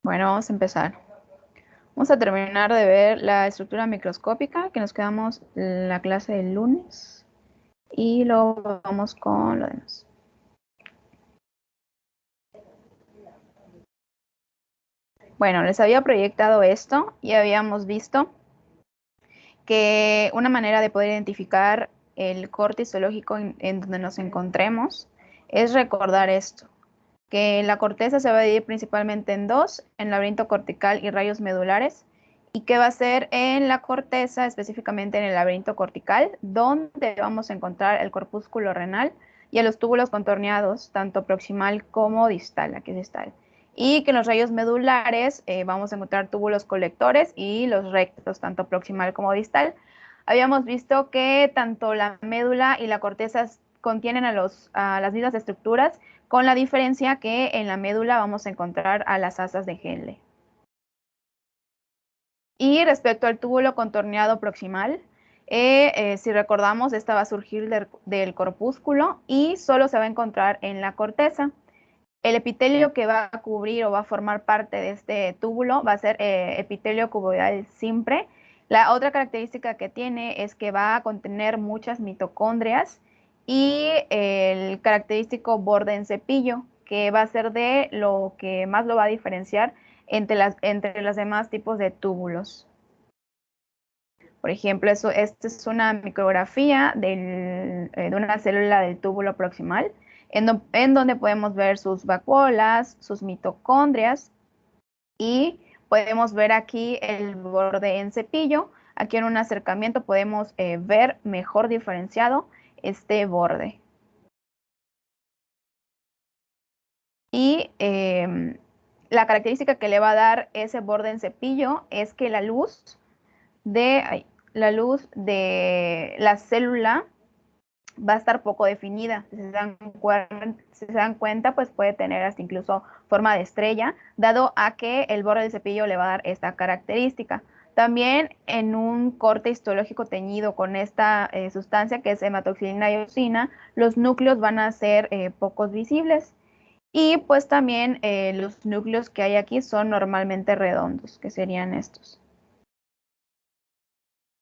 Bueno, vamos a empezar. Vamos a terminar de ver la estructura microscópica, que nos quedamos la clase del lunes, y luego vamos con lo demás. Bueno, les había proyectado esto y habíamos visto que una manera de poder identificar el corte histológico en donde nos encontremos es recordar esto, que la corteza se va a dividir principalmente en dos, en laberinto cortical y rayos medulares, y que va a ser en la corteza, específicamente en el laberinto cortical, donde vamos a encontrar el corpúsculo renal y a los túbulos contorneados, tanto proximal como distal, aquí es distal. Y que en los rayos medulares vamos a encontrar túbulos colectores y los rectos, tanto proximal como distal. Habíamos visto que tanto la médula y la corteza contienen a las mismas estructuras, con la diferencia que en la médula vamos a encontrar a las asas de Henle. Y respecto al túbulo contorneado proximal, si recordamos, esta va a surgir del corpúsculo y solo se va a encontrar en la corteza. El epitelio que va a cubrir o va a formar parte de este túbulo va a ser epitelio cuboidal simple. La otra característica que tiene es que va a contener muchas mitocondrias y el característico borde en cepillo, que va a ser de lo que más lo va a diferenciar entre los demás tipos de túbulos. Por ejemplo, esta es una micrografía de una célula del túbulo proximal, en donde podemos ver sus vacuolas, sus mitocondrias, y podemos ver aquí el borde en cepillo. Aquí en un acercamiento podemos ver mejor diferenciado este borde. Y la característica que le va a dar ese borde en cepillo es que la luz de la célula va a estar poco definida. Si se dan cuenta, pues puede tener hasta incluso forma de estrella, dado a que el borde del cepillo le va a dar esta característica. También en un corte histológico teñido con esta sustancia que es hematoxilina y eosina, los núcleos van a ser pocos visibles. Y pues también los núcleos que hay aquí son normalmente redondos, que serían estos.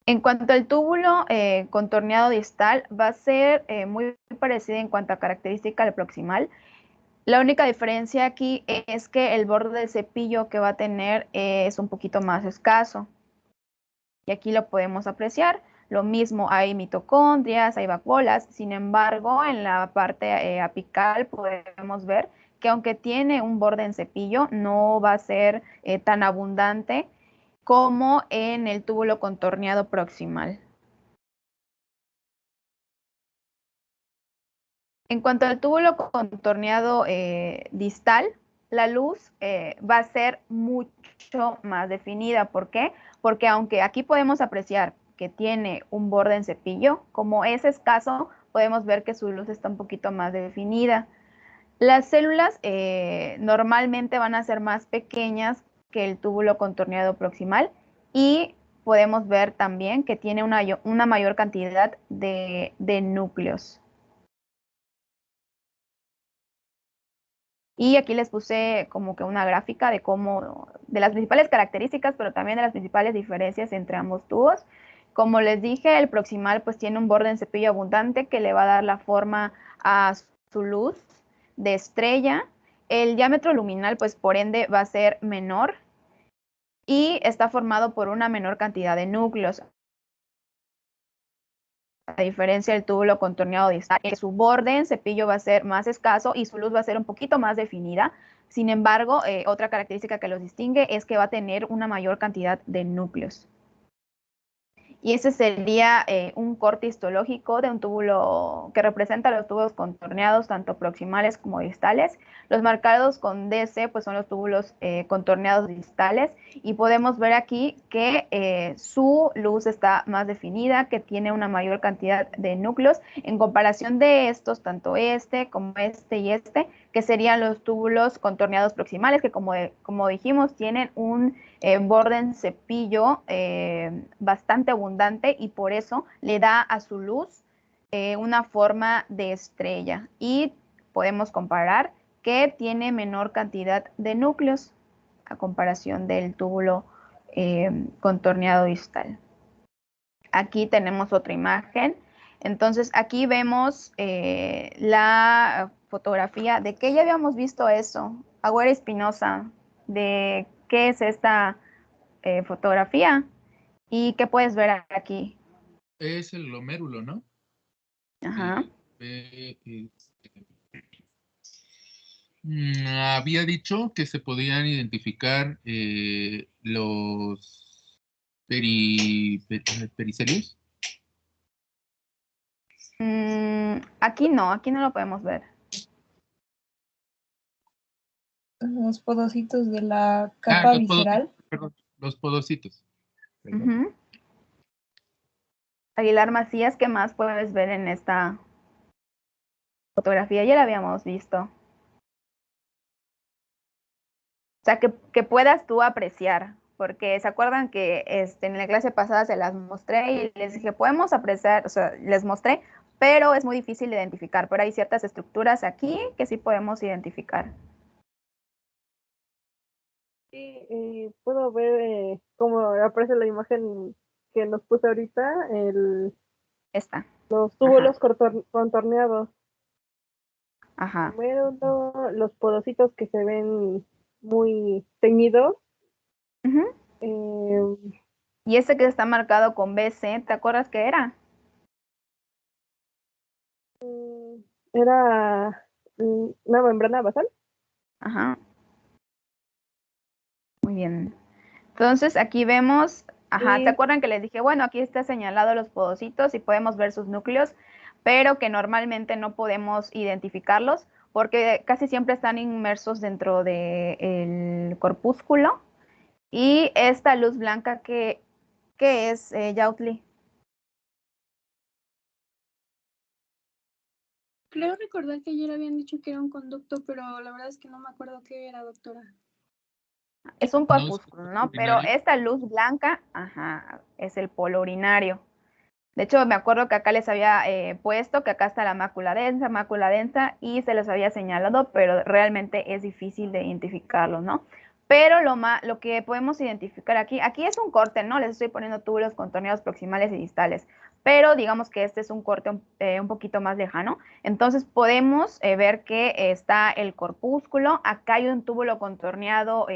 En cuanto al túbulo contorneado distal, va a ser muy parecido en cuanto a característica al proximal. La única diferencia aquí es que el borde del cepillo que va a tener es un poquito más escaso. Y aquí lo podemos apreciar. Lo mismo, hay mitocondrias, hay vacuolas. Sin embargo, en la parte apical podemos ver que aunque tiene un borde en cepillo, no va a ser tan abundante como en el túbulo contorneado proximal. En cuanto al túbulo contorneado distal, la luz va a ser mucho más definida. ¿Por qué? Porque aunque aquí podemos apreciar que tiene un borde en cepillo, como es escaso, podemos ver que su luz está un poquito más definida. Las células normalmente van a ser más pequeñas que el túbulo contorneado proximal, y podemos ver también que tiene una mayor cantidad de núcleos. Y aquí les puse como que una gráfica de las principales características, pero también de las principales diferencias entre ambos tubos. Como les dije, el proximal pues tiene un borde en cepillo abundante que le va a dar la forma a su luz de estrella. El diámetro luminal pues por ende va a ser menor y está formado por una menor cantidad de núcleos. A diferencia del túbulo contorneado distal, su borde en cepillo va a ser más escaso y su luz va a ser un poquito más definida. Sin embargo, otra característica que los distingue es que va a tener una mayor cantidad de núcleos. Y ese sería un corte histológico de un túbulo que representa los túbulos contorneados, tanto proximales como distales. Los marcados con DC pues son los túbulos contorneados distales, y podemos ver aquí que su luz está más definida, que tiene una mayor cantidad de núcleos en comparación de estos, tanto este como este y este, que serían los túbulos contorneados proximales, que como dijimos tienen un borde en cepillo bastante abundante, y por eso le da a su luz una forma de estrella, y podemos comparar que tiene menor cantidad de núcleos. a comparación del túbulo contorneado distal. Aquí tenemos otra imagen. Entonces, aquí vemos la fotografía de que ya habíamos visto eso. Agüera Espinosa, ¿de qué es esta fotografía? ¿Y qué puedes ver aquí? Es el glomérulo, ¿no? Ajá. Había dicho que se podían identificar los pericelios. Aquí no lo podemos ver. Los podocitos de la capa Los visceral. podocitos, perdón, los podocitos. Perdón. Uh-huh. Aguilar Macías, ¿qué más puedes ver en esta fotografía? Ya la habíamos visto. O sea, que puedas tú apreciar, porque se acuerdan que en la clase pasada se las mostré y les dije, podemos apreciar, o sea, les mostré, pero es muy difícil de identificar, pero hay ciertas estructuras aquí que sí podemos identificar. Sí, puedo ver cómo aparece la imagen que nos puse ahorita, Esta. los túbulos contorneados. Ajá. Primero los podocitos que se ven muy teñidos. Uh-huh. Y este que está marcado con BC, ¿te acuerdas qué era? Era una membrana basal. Ajá. Muy bien. Entonces aquí vemos, ajá, ¿se acuerdan que les dije, bueno, aquí está señalado los podocitos y podemos ver sus núcleos, pero que normalmente no podemos identificarlos porque casi siempre están inmersos dentro del corpúsculo? Y esta luz blanca, ¿qué es, Yautli? Creo recordar que ayer habían dicho que era un conducto, pero la verdad es que no me acuerdo qué era, doctora. Es un corpúsculo, ¿no? Pero esta luz blanca, ajá, es el polo urinario. De hecho, me acuerdo que acá les había puesto que acá está la mácula densa, y se los había señalado, pero realmente es difícil de identificarlo, ¿no? Pero lo que podemos identificar aquí es un corte, ¿no? Les estoy poniendo túbulos contorneados proximales y distales, pero digamos que este es un corte un poquito más lejano. Entonces podemos ver que está el corpúsculo, acá hay un túbulo contorneado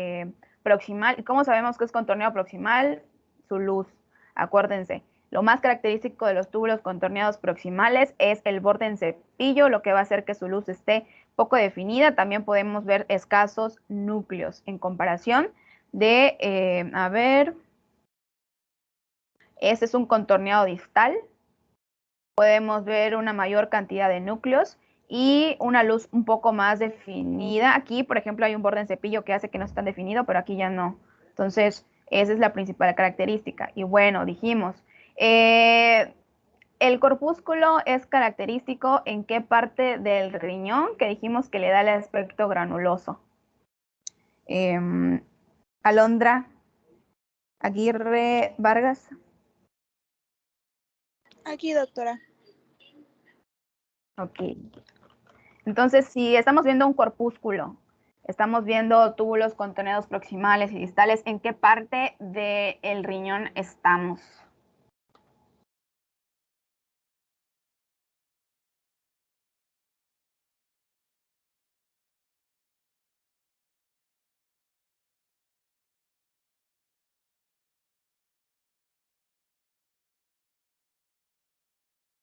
proximal. ¿Y cómo sabemos que es contorneado proximal? Su luz, acuérdense. Lo más característico de los túbulos contorneados proximales es el borde en cepillo, lo que va a hacer que su luz esté poco definida. También podemos ver escasos núcleos en comparación de, a ver, este es un contorneado distal. Podemos ver una mayor cantidad de núcleos y una luz un poco más definida. Aquí, por ejemplo, hay un borde en cepillo que hace que no esté tan definido, pero aquí ya no. Entonces, esa es la principal característica. Y bueno, dijimos, el corpúsculo es característico en qué parte del riñón, que dijimos que le da el aspecto granuloso. Alondra Aguirre Vargas. Aquí, doctora. Ok. Entonces, si estamos viendo un corpúsculo, estamos viendo túbulos contorneados proximales y distales, ¿en qué parte del riñón estamos?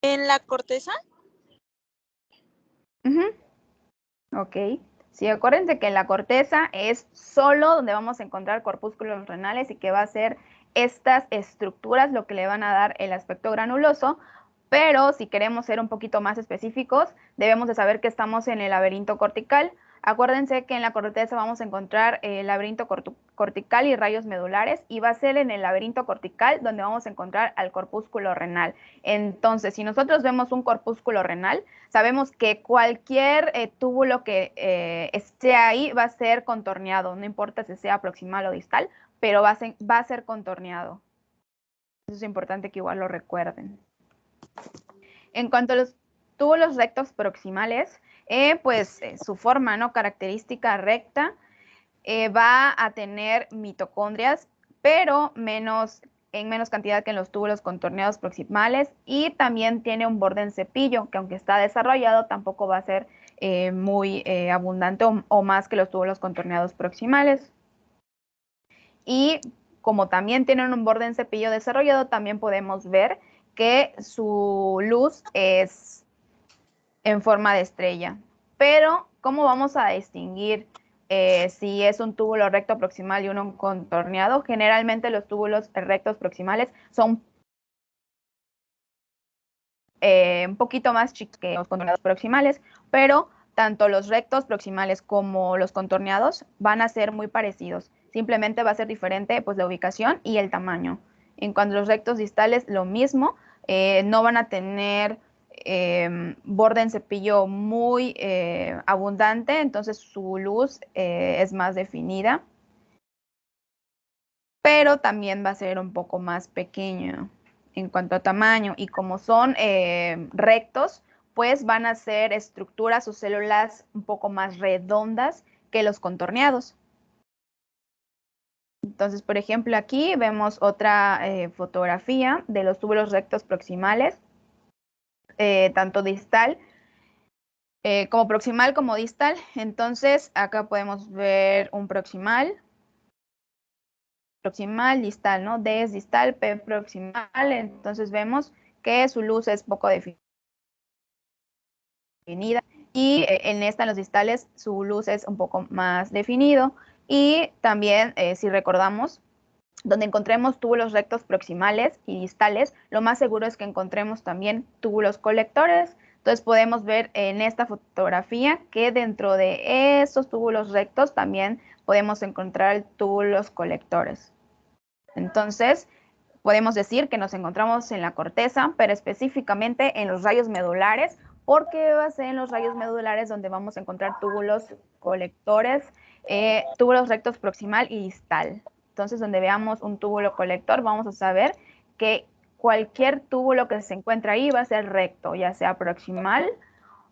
¿En la corteza? Ok. Sí, acuérdense que en la corteza es solo donde vamos a encontrar corpúsculos renales y que va a ser estas estructuras lo que le van a dar el aspecto granuloso, pero si queremos ser un poquito más específicos, debemos de saber que estamos en el laberinto cortical. Acuérdense que en la corteza vamos a encontrar el laberinto cortical y rayos medulares, y va a ser en el laberinto cortical donde vamos a encontrar al corpúsculo renal. Entonces, si nosotros vemos un corpúsculo renal, sabemos que cualquier túbulo que esté ahí va a ser contorneado, no importa si sea proximal o distal, pero va a ser contorneado. Eso es importante que igual lo recuerden. En cuanto a los túbulos rectos proximales, pues su forma, ¿no? Característica recta, va a tener mitocondrias, pero en menos cantidad que en los túbulos contorneados proximales, y también tiene un borde en cepillo, que aunque está desarrollado, tampoco va a ser muy abundante o más que los túbulos contorneados proximales. Y como también tienen un borde en cepillo desarrollado, también podemos ver que su luz es en forma de estrella. Pero, ¿cómo vamos a distinguir si es un túbulo recto proximal y uno contorneado? Generalmente los túbulos rectos proximales son un poquito más chicos que los contorneados proximales, pero tanto los rectos proximales como los contorneados van a ser muy parecidos. Simplemente va a ser diferente pues la ubicación y el tamaño. En cuanto a los rectos distales, lo mismo, no van a tener borde en cepillo muy abundante, entonces su luz es más definida, pero también va a ser un poco más pequeño en cuanto a tamaño, y como son rectos, pues van a ser estructuras o células un poco más redondas que los contorneados. Entonces, por ejemplo, aquí vemos otra fotografía de los túbulos rectos proximales, tanto distal como proximal como distal. Entonces, acá podemos ver un proximal, distal, ¿no? D es distal, P proximal. Entonces vemos que su luz es poco definida. Y en los distales, su luz es un poco más definido. Y también, si recordamos, donde encontremos túbulos rectos proximales y distales, lo más seguro es que encontremos también túbulos colectores. Entonces podemos ver en esta fotografía que dentro de esos túbulos rectos también podemos encontrar túbulos colectores. Entonces, podemos decir que nos encontramos en la corteza, pero específicamente en los rayos medulares, porque va a ser en los rayos medulares donde vamos a encontrar túbulos colectores, túbulos rectos proximal y distal. Entonces, donde veamos un túbulo colector, vamos a saber que cualquier túbulo que se encuentre ahí va a ser recto, ya sea proximal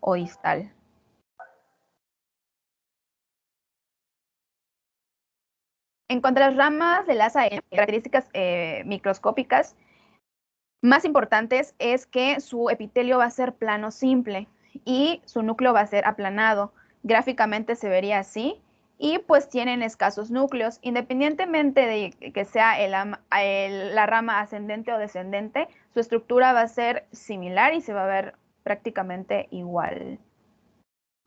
o distal. En cuanto a las ramas del asa N, características microscópicas más importantes es que su epitelio va a ser plano simple y su núcleo va a ser aplanado. Gráficamente se vería así, y pues tienen escasos núcleos. Independientemente de que sea la rama ascendente o descendente, su estructura va a ser similar y se va a ver prácticamente igual.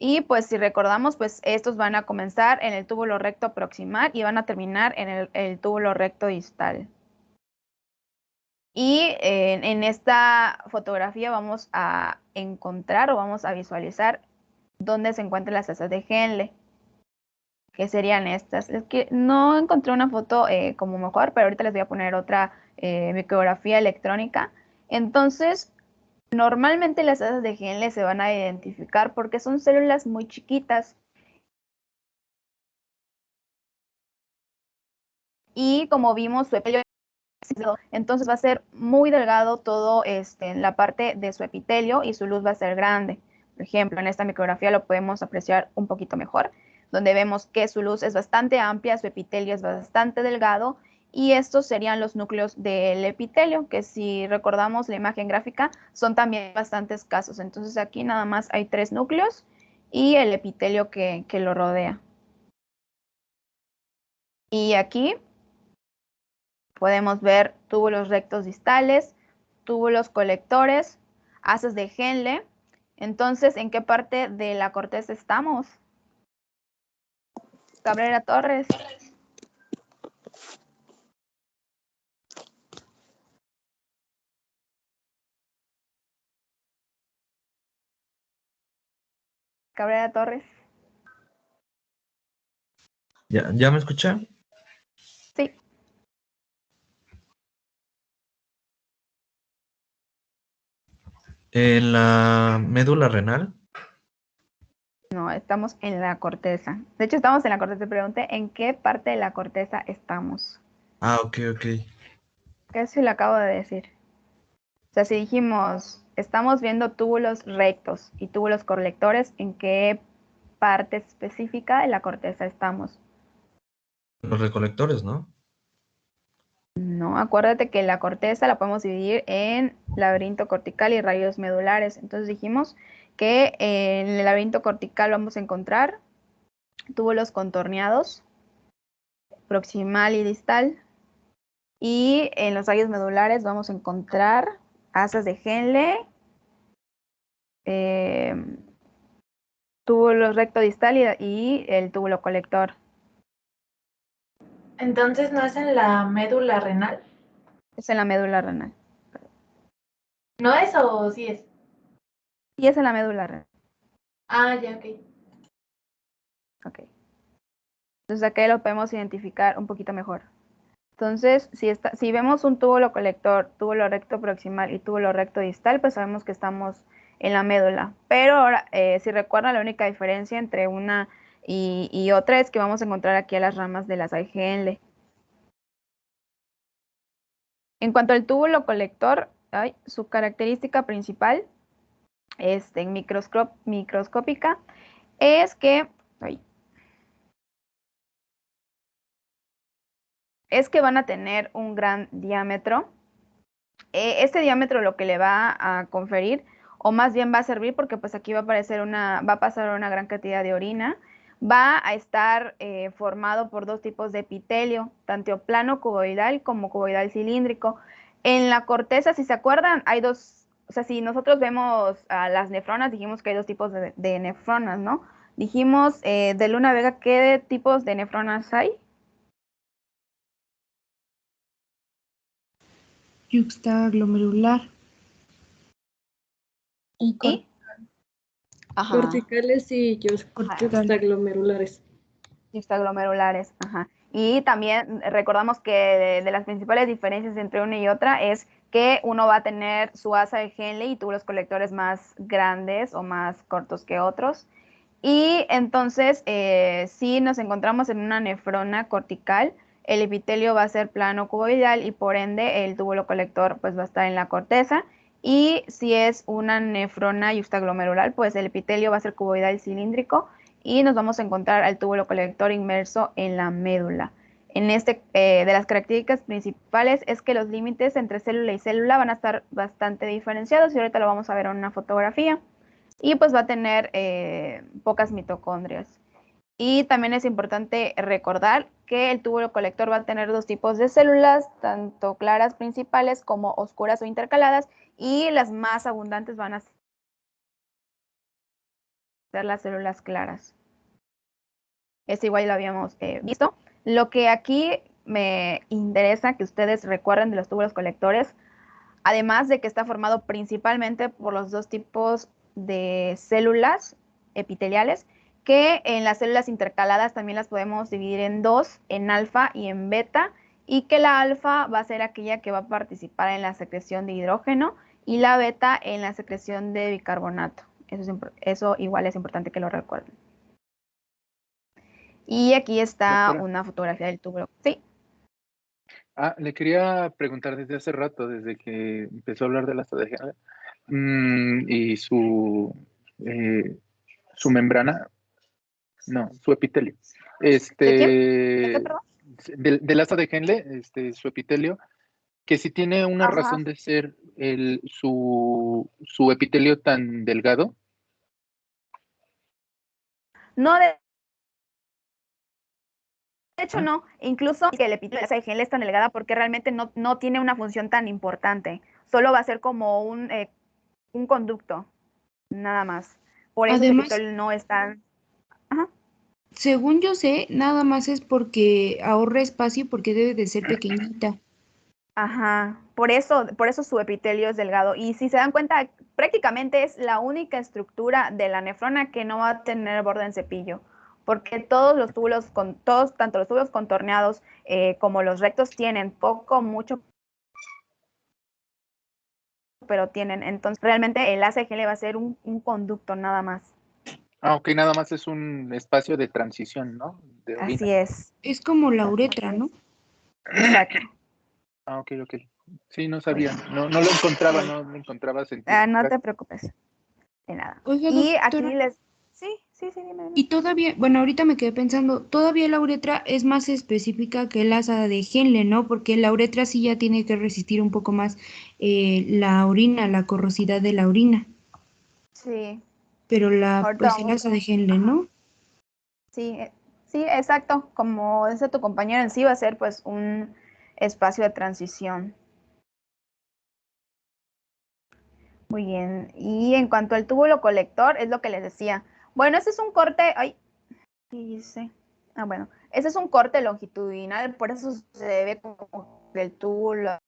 Y pues si recordamos, pues estos van a comenzar en el túbulo recto proximal y van a terminar en el túbulo recto distal. Y en esta fotografía vamos a encontrar o vamos a visualizar dónde se encuentran las asas de Henle, que serían estas. Es que no encontré una foto como mejor, pero ahorita les voy a poner otra micrografía electrónica. Entonces, normalmente las asas de Henle se van a identificar porque son células muy chiquitas. Y como vimos, su epitelio, entonces va a ser muy delgado todo en la parte de su epitelio y su luz va a ser grande. Por ejemplo, en esta micrografía lo podemos apreciar un poquito mejor, donde vemos que su luz es bastante amplia, su epitelio es bastante delgado, y estos serían los núcleos del epitelio, que si recordamos la imagen gráfica, son también bastante escasos. Entonces aquí nada más hay 3 núcleos y el epitelio que lo rodea. Y aquí podemos ver túbulos rectos distales, túbulos colectores, asas de Henle. Entonces, ¿en qué parte de la corteza estamos? Cabrera Torres. Cabrera Torres. ¿Ya me escucha? Sí. ¿En la médula renal? No, estamos en la corteza. De hecho, estamos en la corteza. Te pregunté en qué parte de la corteza estamos. Ah, ok. Casi lo acabo de decir. O sea, si dijimos, estamos viendo túbulos rectos y túbulos colectores, ¿en qué parte específica de la corteza estamos? Los recolectores, ¿no? No, acuérdate que la corteza la podemos dividir en laberinto cortical y rayos medulares. Entonces dijimos que en el laberinto cortical vamos a encontrar túbulos contorneados, proximal y distal. Y en los rayos medulares vamos a encontrar asas de Henle, túbulo recto distal y el túbulo colector. Entonces, ¿no es en la médula renal? Es en la médula renal. ¿No es o sí es? Y es en la médula renal. Ah, ya, ok. Ok. Entonces acá lo podemos identificar un poquito mejor. Entonces, si vemos un túbulo colector, túbulo recto proximal y túbulo recto distal, pues sabemos que estamos en la médula. Pero ahora, si recuerdan, la única diferencia entre una y otra es que vamos a encontrar aquí a las ramas de las IgL. En cuanto al túbulo colector, su característica principal microscópica es que van a tener un gran diámetro. Este diámetro lo que le va a conferir, o más bien va a servir, porque pues aquí va a pasar una gran cantidad de orina, va a estar formado por dos tipos de epitelio, tanto plano cuboidal como cuboidal cilíndrico. En la corteza, si se acuerdan, hay dos, o sea, si nosotros vemos a las nefronas, dijimos que hay dos tipos de nefronas, ¿no? Dijimos, de Luna Vega, ¿qué tipos de nefronas hay? Yuxtaglomerular. ¿Y? Ajá. Corticales y Ajá. yuxtaglomerulares. Yuxtaglomerulares, ajá. Y también recordamos que de las principales diferencias entre una y otra es que uno va a tener su asa de Henle y túbulos colectores más grandes o más cortos que otros. Y entonces, si nos encontramos en una nefrona cortical, el epitelio va a ser plano cuboidal y por ende el túbulo colector pues va a estar en la corteza. Y si es una nefrona yuxtaglomerular, pues el epitelio va a ser cuboidal cilíndrico y nos vamos a encontrar al túbulo colector inmerso en la médula. De las características principales es que los límites entre célula y célula van a estar bastante diferenciados y ahorita lo vamos a ver en una fotografía. Y pues va a tener pocas mitocondrias. Y también es importante recordar que el túbulo colector va a tener dos tipos de células, tanto claras principales como oscuras o intercaladas, y las más abundantes van a ser las células claras. Este igual lo habíamos visto. Lo que aquí me interesa que ustedes recuerden de los túbulos colectores, además de que está formado principalmente por los dos tipos de células epiteliales, que en las células intercaladas también las podemos dividir en dos, en alfa y en beta, y que la alfa va a ser aquella que va a participar en la secreción de hidrógeno y la beta en la secreción de bicarbonato. Eso igual es importante que lo recuerden. Y aquí está Doctora. una fotografía del túbulo. Sí. Le quería preguntar desde hace rato, desde que empezó a hablar de la estrategia y su membrana, no, su epitelio. ¿De quién? ¿De qué, perdón? Del asa de Henle, su epitelio, que si tiene una Ajá. razón de ser su epitelio tan delgado. No, de hecho no, incluso que el epitelio de Henle es tan delgada porque realmente no tiene una función tan importante, solo va a ser como un conducto, nada más. Por eso Además, el epitelio no es tan... Ajá. según yo sé, nada más es porque ahorra espacio porque debe de ser pequeñita. Ajá, por eso su epitelio es delgado. Y si se dan cuenta, prácticamente es la única estructura de la nefrona que no va a tener borde en cepillo, porque todos los túbulos, tanto los túbulos contorneados como los rectos tienen poco, mucho, pero tienen. Entonces, realmente el ACG va a ser un conducto nada más. Ok, nada más es un espacio de transición, ¿no? De orina. Así es. Es como la uretra, ¿no? Exacto. Ok. Sí, no sabía, no lo encontraba, no encontraba sentido. No te preocupes, de nada. Oiga, Y doctora, aquí sí. sí, dime. Y todavía, bueno, ahorita me quedé pensando, todavía la uretra es más específica que el asa de Henle, ¿no? Porque la uretra sí ya tiene que resistir un poco más la orina, la corrosidad de la orina. Sí, Pero ahorita pues el vamos. asa de Henle, Ajá. ¿no? Sí, sí, exacto. Como dice tu compañero en sí, va a ser pues un espacio de transición. Muy bien. Y en cuanto al túbulo colector, es lo que les decía. Bueno, ese es un corte. Ay, ¿qué hice? Ah, bueno, ese es un corte longitudinal, por eso se ve como que el túbulo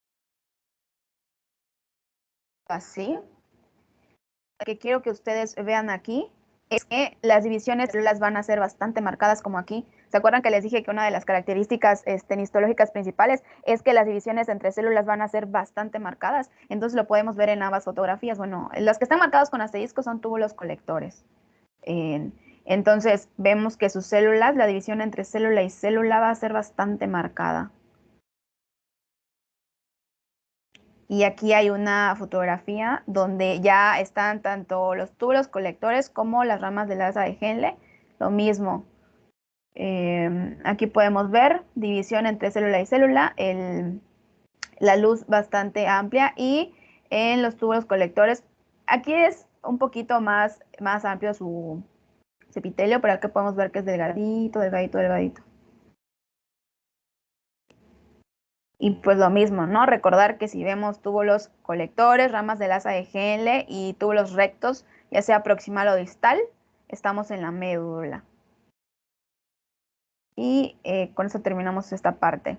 así. Lo que quiero que ustedes vean aquí es que las divisiones de células van a ser bastante marcadas como aquí. ¿Se acuerdan que les dije que una de las características histológicas principales es que las divisiones entre células van a ser bastante marcadas? Entonces lo podemos ver en ambas fotografías. Bueno, las que están marcadas con asterisco son túbulos colectores. Entonces vemos que sus células, la división entre célula y célula va a ser bastante marcada. Y aquí hay una fotografía donde ya están tanto los túbulos colectores como las ramas del asa de Henle. Lo mismo. Aquí podemos ver división entre célula y célula, la luz bastante amplia, y en los túbulos colectores, aquí es un poquito más amplio su epitelio, pero aquí podemos ver que es delgadito, delgadito, delgadito. Y pues lo mismo, ¿no? Recordar que si vemos túbulos colectores, ramas del asa de Henle y túbulos rectos, ya sea proximal o distal, estamos en la médula. Y con eso terminamos esta parte.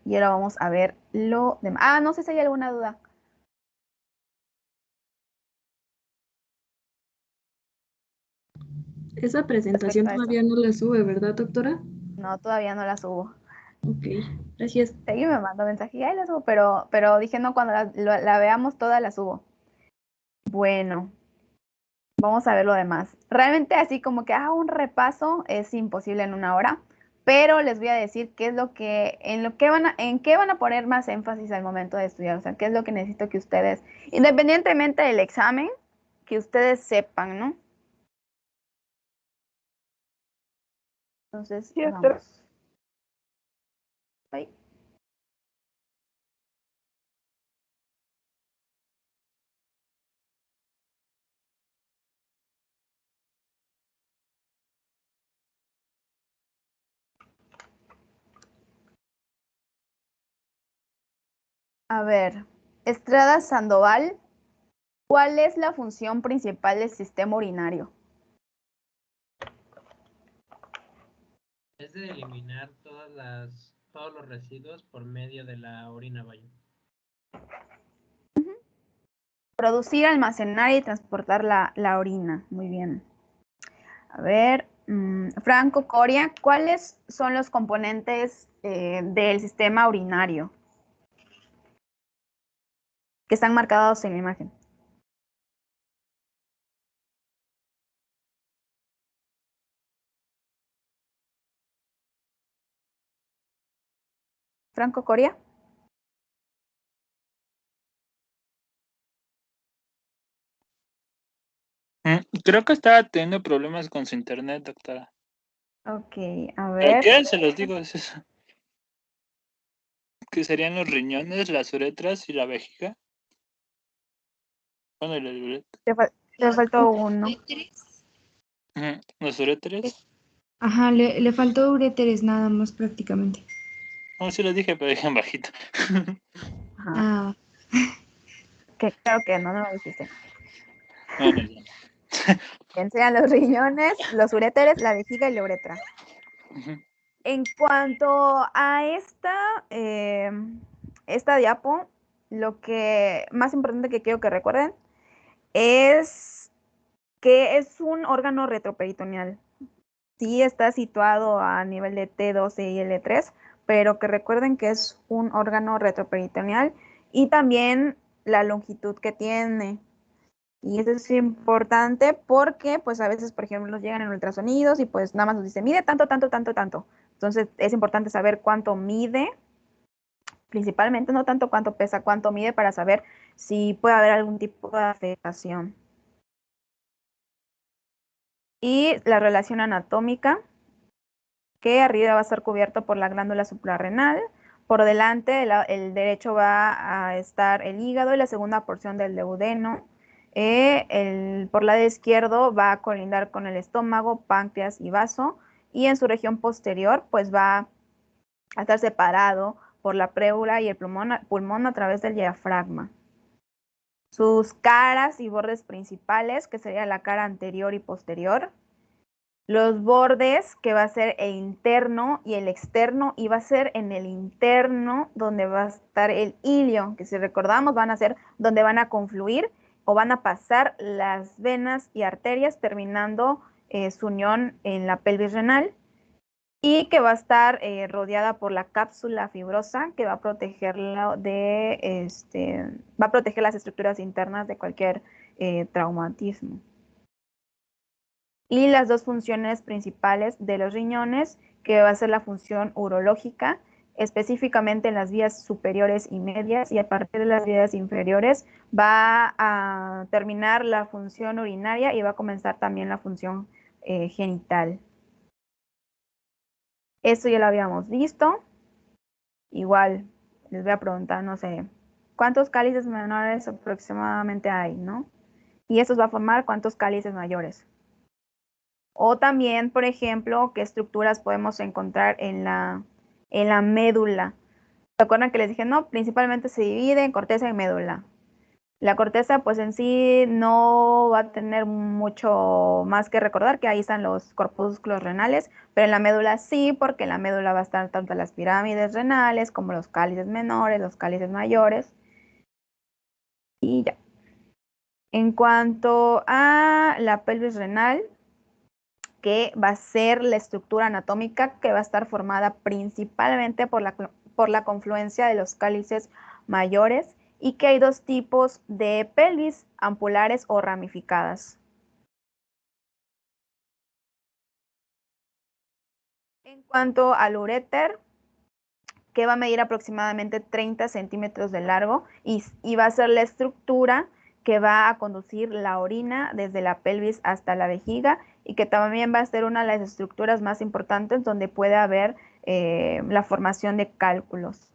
Y ahora vamos a ver lo demás. Ah, no sé si hay alguna duda. Esa presentación Respecto a eso. todavía no la sube, ¿verdad, doctora? No, todavía no la subo. Ok, gracias. Segui me mandó mensaje y ahí la subo, pero dije no, cuando la veamos toda la subo. Bueno, vamos a ver lo demás. Realmente así como que un repaso es imposible en una hora, pero les voy a decir qué es lo que, en qué van a poner más énfasis al momento de estudiar, o sea, qué es lo que necesito que ustedes, independientemente del examen, que ustedes sepan, ¿no? Entonces, Sí, vamos. Ay. A ver, Estrada Sandoval, ¿cuál es la función principal del sistema urinario? Es de eliminar todos los residuos por medio de la orina, vaya. Producir, almacenar y transportar la orina. Muy bien. A ver, Franco Coria, ¿cuáles son los componentes del sistema urinario que están marcados en la imagen? Franco Coria. Creo que estaba teniendo problemas con su internet, doctora. Ok, a ver. ¿Qué? Se los digo, es eso. Que serían los riñones, las uretras y la vejiga. Bueno, y la uretra. Te faltó uno. Los uréteres. Ajá, le faltó uréteres nada más prácticamente. No, sí lo dije, pero dije en bajito. Ajá. Ah, Que creo que no lo dijiste. Bueno, ya. Sean los riñones, los uréteres, la vejiga y la uretra. En cuanto a esta diapo, lo que más importante que quiero que recuerden es que es un órgano retroperitoneal. Sí está situado a nivel de T12 y L3, pero que recuerden que es un órgano retroperitoneal y también la longitud que tiene. Y eso es importante porque, pues, a veces, por ejemplo, nos llegan en ultrasonidos y pues nada más nos dice, mide tanto, tanto, tanto, tanto. Entonces, es importante saber cuánto mide, principalmente, no tanto cuánto pesa, cuánto mide para saber si puede haber algún tipo de afectación. Y la relación anatómica, que arriba va a estar cubierto por la glándula suprarrenal. Por delante, el derecho va a estar el hígado y la segunda porción del duodeno. Por lado izquierdo va a colindar con el estómago, páncreas y vaso. Y en su región posterior, pues va a estar separado por la pleura y el pulmón a través del diafragma. Sus caras y bordes principales, que sería la cara anterior y posterior. Los bordes, que va a ser el interno y el externo, y va a ser en el interno donde va a estar el ilio, que si recordamos van a ser donde van a confluir o van a pasar las venas y arterias, terminando su unión en la pelvis renal, y que va a estar rodeada por la cápsula fibrosa, que va a protegerla va a proteger las estructuras internas de cualquier traumatismo. Y las dos funciones principales de los riñones, que va a ser la función urológica, específicamente en las vías superiores y medias, y a partir de las vías inferiores va a terminar la función urinaria y va a comenzar también la función genital. Esto ya lo habíamos visto. Igual les voy a preguntar, no sé, ¿cuántos cálices menores aproximadamente hay, no? Y esto va a formar cuántos cálices mayores. O también, por ejemplo, qué estructuras podemos encontrar en la médula. ¿Se acuerdan que les dije? No, principalmente se divide en corteza y médula. La corteza, pues en sí no va a tener mucho más que recordar, que ahí están los corpúsculos renales, pero en la médula sí, porque en la médula va a estar tanto las pirámides renales como los cálices menores, los cálices mayores. Y ya. En cuanto a la pelvis renal, que va a ser la estructura anatómica que va a estar formada principalmente por la confluencia de los cálices mayores, y que hay dos tipos de pelvis, ampulares o ramificadas. En cuanto al uréter, que va a medir aproximadamente 30 centímetros de largo y va a ser la estructura que va a conducir la orina desde la pelvis hasta la vejiga, y que también va a ser una de las estructuras más importantes donde puede haber la formación de cálculos.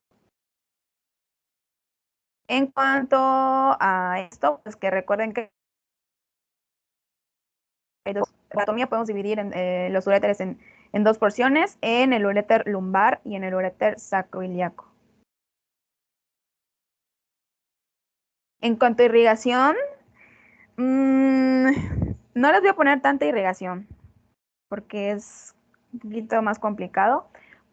En cuanto a esto, pues que recuerden que la anatomía podemos dividir los uréteres en dos porciones, en el uréter lumbar y en el uréter sacroiliaco. En cuanto a irrigación, no les voy a poner tanta irrigación porque es un poquito más complicado,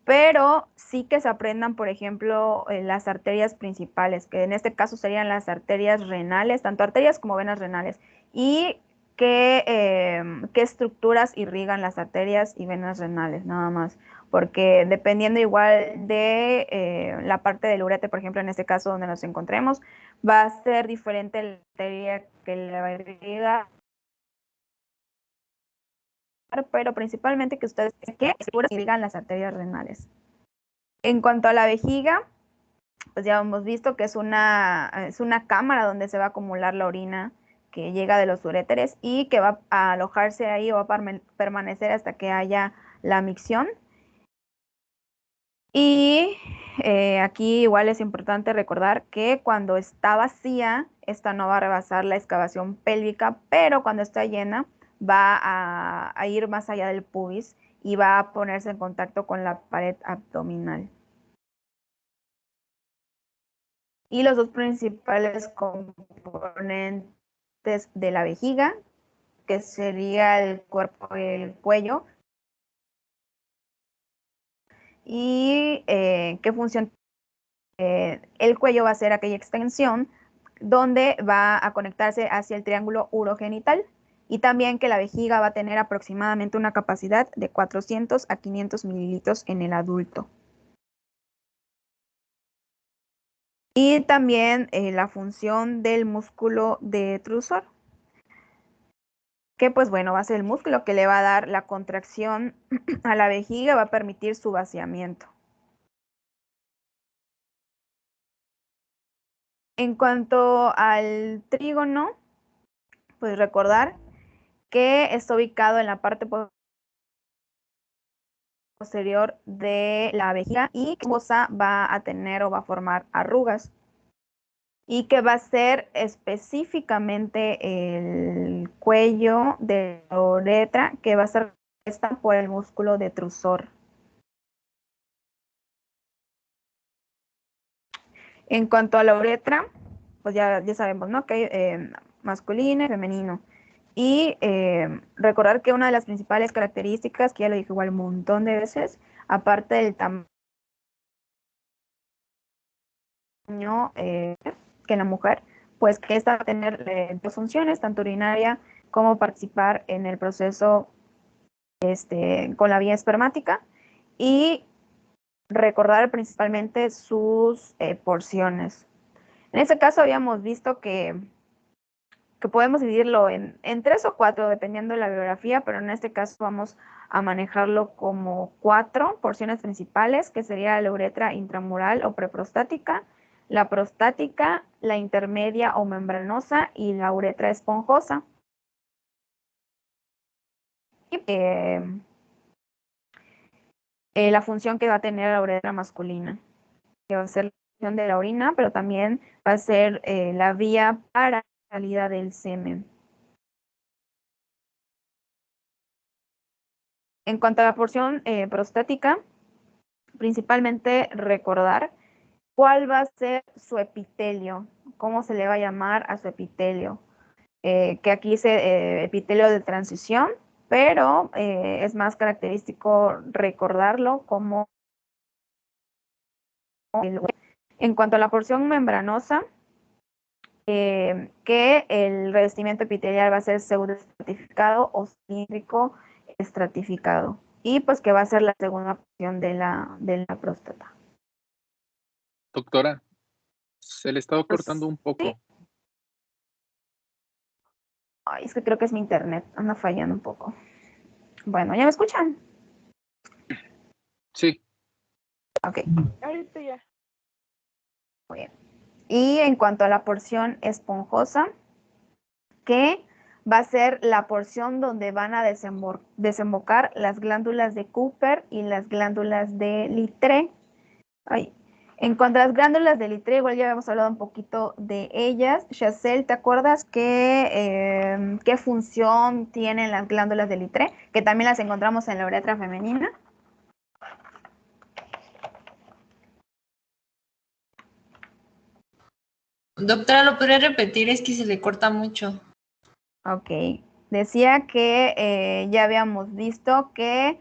pero sí que se aprendan, por ejemplo, las arterias principales, que en este caso serían las arterias renales, tanto arterias como venas renales, y qué estructuras irrigan las arterias y venas renales, nada más, porque dependiendo igual de la parte del uréter, por ejemplo, en este caso donde nos encontremos, va a ser diferente la arteria que la irriga, pero principalmente que ustedes que irrigan las arterias renales. En cuanto a la vejiga, pues ya hemos visto que es una cámara donde se va a acumular la orina que llega de los uréteres y que va a alojarse ahí o va a permanecer hasta que haya la micción. Y aquí igual es importante recordar que cuando está vacía, esta no va a rebasar la excavación pélvica, pero cuando está llena va a ir más allá del pubis y va a ponerse en contacto con la pared abdominal. Y los dos principales componentes de la vejiga, que sería el cuerpo y el cuello. ¿Y qué función? El cuello va a ser aquella extensión donde va a conectarse hacia el triángulo urogenital, y también que la vejiga va a tener aproximadamente una capacidad de 400 a 500 mililitros en el adulto. Y también la función del músculo detrusor, que pues bueno, va a ser el músculo que le va a dar la contracción a la vejiga, va a permitir su vaciamiento. En cuanto al trígono, pues recordar que está ubicado en la parte posterior de la vejiga y que va a tener o va a formar arrugas y que va a ser específicamente el cuello de la uretra que va a ser compuesta por el músculo detrusor. En cuanto a la uretra, pues ya sabemos, ¿no? Que hay masculino y femenino. Y recordar que una de las principales características, que ya lo dije igual un montón de veces, aparte del tamaño que en la mujer, pues que esta va a tener dos funciones, tanto urinaria como participar en el proceso con la vía espermática, y recordar principalmente sus porciones. En este caso habíamos visto que podemos dividirlo en 3 o 4, dependiendo de la biografía, pero en este caso vamos a manejarlo como 4 porciones principales, que sería la uretra intramural o preprostática, la prostática, la intermedia o membranosa y la uretra esponjosa. La función que va a tener la uretra masculina, que va a ser la función de la orina, pero también va a ser la vía para la salida del semen. En cuanto a la porción prostática, principalmente recordar cuál va a ser su epitelio, cómo se le va a llamar a su epitelio, que aquí es epitelio de transición, pero es más característico recordarlo como... En cuanto a la porción membranosa, que el revestimiento epitelial va a ser pseudoestratificado o cilíndrico estratificado, y pues que va a ser la segunda porción de la próstata. Doctora, se le estaba cortando un poco. Sí. Ay, es que creo que es mi internet, anda fallando un poco. Bueno, ¿ya me escuchan? Sí. Ok. Ahorita ya. Muy bien. Y en cuanto a la porción esponjosa, que va a ser la porción donde van a desembocar las glándulas de Cooper y las glándulas de Littré. En cuanto a las glándulas de Littré, igual ya habíamos hablado un poquito de ellas. Chazelle, ¿te acuerdas qué función tienen las glándulas de Littré? Que también las encontramos en la uretra femenina. Doctora, ¿lo podría repetir? Es que se le corta mucho. Ok. Decía que ya habíamos visto que,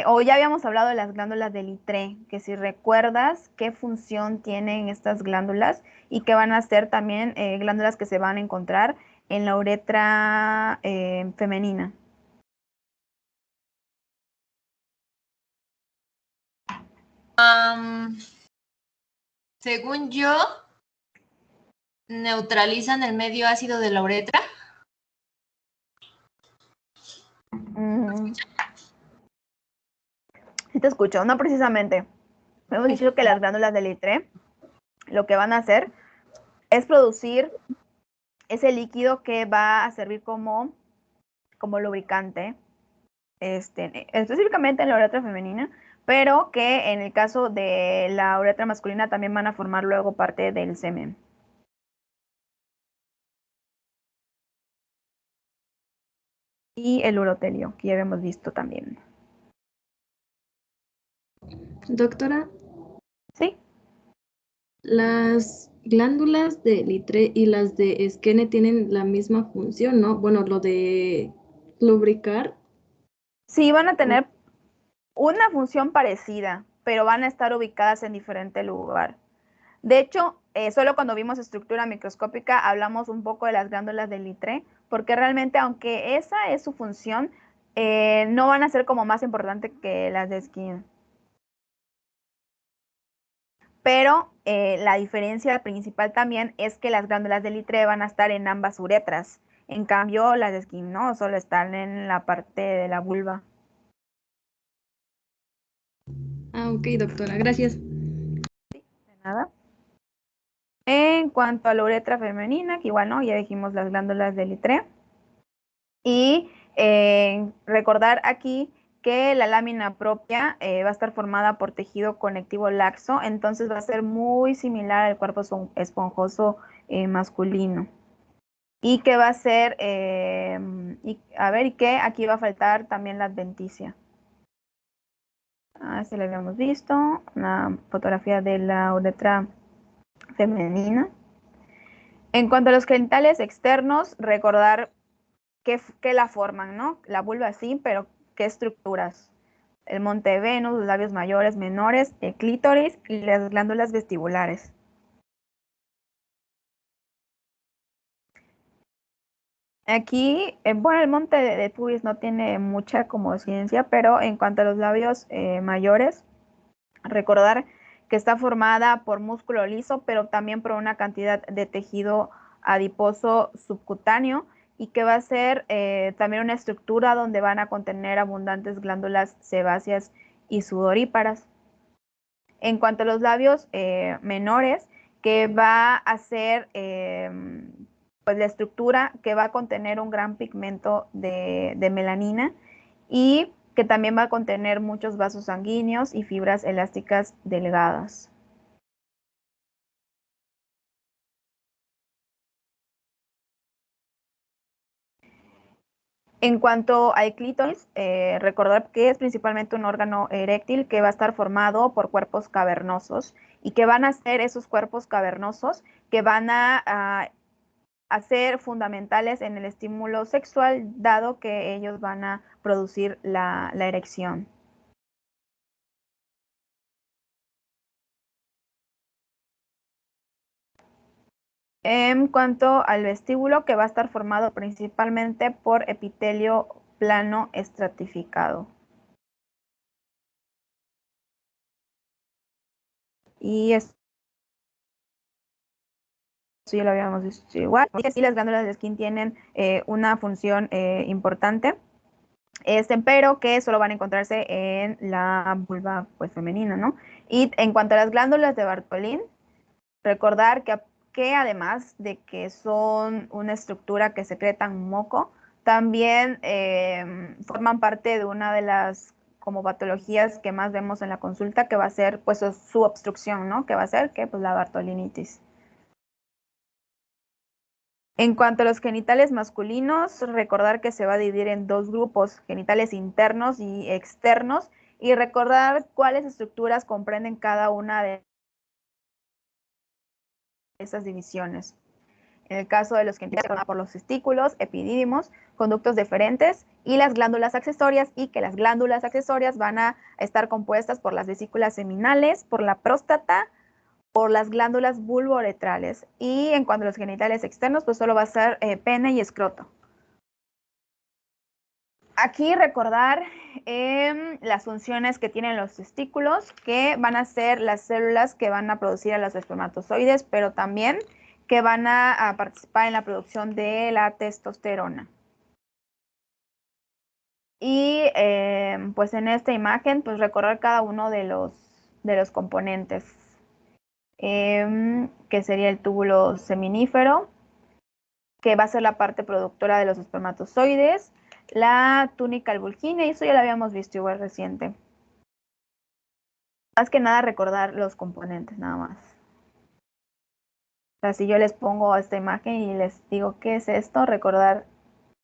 o ya habíamos hablado de las glándulas de Littré, que si recuerdas qué función tienen estas glándulas y que van a ser también glándulas que se van a encontrar en la uretra femenina. Según yo, neutralizan el medio ácido de la uretra. Sí te escucho, no precisamente. Hemos dicho que las glándulas de Littré lo que van a hacer es producir ese líquido que va a servir como lubricante, específicamente en la uretra femenina, pero que en el caso de la uretra masculina también van a formar luego parte del semen. Y el urotelio, que ya habíamos visto también. Doctora. Sí. Las glándulas de Littré y las de Skene tienen la misma función, ¿no? Bueno, lo de lubricar. Sí, van a tener una función parecida, pero van a estar ubicadas en diferente lugar. De hecho, solo cuando vimos estructura microscópica hablamos un poco de las glándulas de Littré, porque realmente, aunque esa es su función, no van a ser como más importante que las de Skene. Pero la diferencia principal también es que las glándulas de Littré van a estar en ambas uretras. En cambio, las de Skene no, solo están en la parte de la vulva. Ah, ok, doctora, gracias. Sí, de nada. En cuanto a la uretra femenina, que igual no, ya dijimos las glándulas de Littré. Y Recordar aquí que la lámina propia va a estar formada por tejido conectivo laxo, entonces va a ser muy similar al cuerpo esponjoso masculino. Y que va a ser, y que aquí va a faltar también la adventicia. Así lo habíamos visto, una fotografía de la uretra femenina. En cuanto a los genitales externos, recordar que la forman, ¿no? La vulva sí, pero ¿qué estructuras? El monte de Venus, los labios mayores, menores, el clítoris y las glándulas vestibulares. Aquí, bueno, el monte de pubis no tiene mucha como ciencia, pero en cuanto a los labios mayores, recordar que está formada por músculo liso, pero también por una cantidad de tejido adiposo subcutáneo y que va a ser también una estructura donde van a contener abundantes glándulas sebáceas y sudoríparas. En cuanto a los labios menores, que va a ser pues la estructura que va a contener un gran pigmento de melanina y que también va a contener muchos vasos sanguíneos y fibras elásticas delgadas. En cuanto al clítoris, recordar que es principalmente un órgano eréctil que va a estar formado por cuerpos cavernosos y que van a ser esos cuerpos cavernosos que van a ser fundamentales en el estímulo sexual, dado que ellos van a producir la erección. En cuanto al vestíbulo, que va a estar formado principalmente por epitelio plano estratificado. Y esto ya lo habíamos visto igual. Y las glándulas de Skin tienen una función importante, pero que solo van a encontrarse en la vulva pues, femenina, ¿no? Y en cuanto a las glándulas de Bartholin, recordar que además de que son una estructura que secretan moco, también forman parte de una de las como patologías que más vemos en la consulta, que va a ser pues su obstrucción, ¿no? Que va a ser que pues la bartolinitis. En cuanto a los genitales masculinos, recordar que se va a dividir en dos grupos, genitales internos y externos, y recordar cuáles estructuras comprenden cada una de esas divisiones. En el caso de los genitales, por los testículos, epidídimos, conductos deferentes y las glándulas accesorias, y que las glándulas accesorias van a estar compuestas por las vesículas seminales, por la próstata, por las glándulas vulvouretrales. Y en cuanto a los genitales externos, pues solo va a ser pene y escroto. Aquí recordar las funciones que tienen los testículos, que van a ser las células que van a producir a los espermatozoides, pero también que van a participar en la producción de la testosterona. Y pues en esta imagen, pues recordar cada uno de los componentes, que sería el túbulo seminífero, que va a ser la parte productora de los espermatozoides, la túnica albulgínea, y eso ya lo habíamos visto igual reciente. Más que nada recordar los componentes, nada más. O sea, si yo les pongo esta imagen y les digo qué es esto, recordar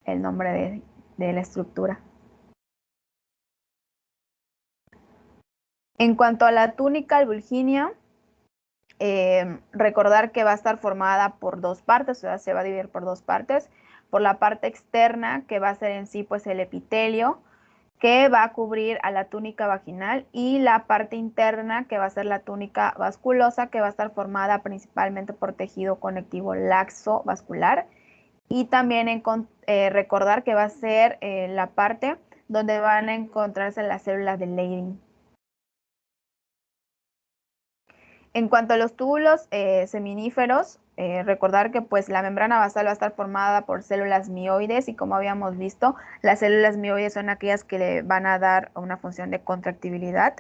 el nombre de la estructura. En cuanto a la túnica albulgínea, recordar que va a estar formada por dos partes, o sea, se va a dividir por dos partes. Por la parte externa, que va a ser en sí pues el epitelio, que va a cubrir a la túnica vaginal, y la parte interna, que va a ser la túnica vasculosa, que va a estar formada principalmente por tejido conectivo laxo vascular. Y también recordar que va a ser la parte donde van a encontrarse las células de Leydig. En cuanto a los túbulos seminíferos, recordar que pues la membrana basal va a estar formada por células mioides, y como habíamos visto, las células mioides son aquellas que le van a dar una función de contractibilidad,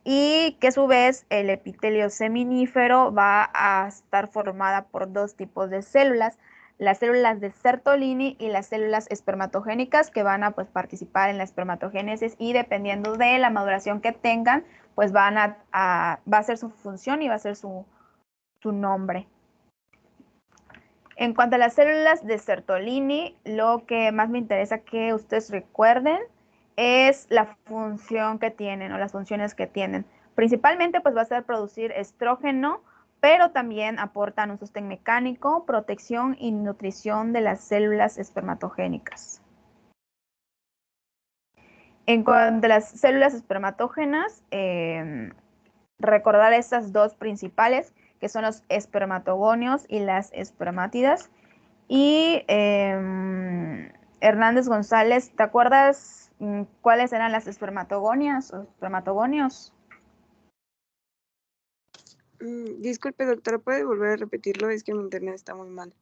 y que a su vez el epitelio seminífero va a estar formada por dos tipos de células, las células de Sertolini y las células espermatogénicas que van a pues, participar en la espermatogénesis y dependiendo de la maduración que tengan, pues va a ser su función y va a ser su nombre. En cuanto a las células de Sertolini, lo que más me interesa que ustedes recuerden es la función que tienen o las funciones que tienen. Principalmente pues va a ser producir estrógeno, pero también aportan un sostén mecánico, protección y nutrición de las células espermatogénicas. En cuanto a las células espermatógenas, recordar estas dos principales, que son los espermatogonios y las espermátidas. Y Hernández González, ¿te acuerdas cuáles eran las espermatogonias o espermatogonios? Disculpe, doctora, ¿puede volver a repetirlo? Es que mi internet está muy mal.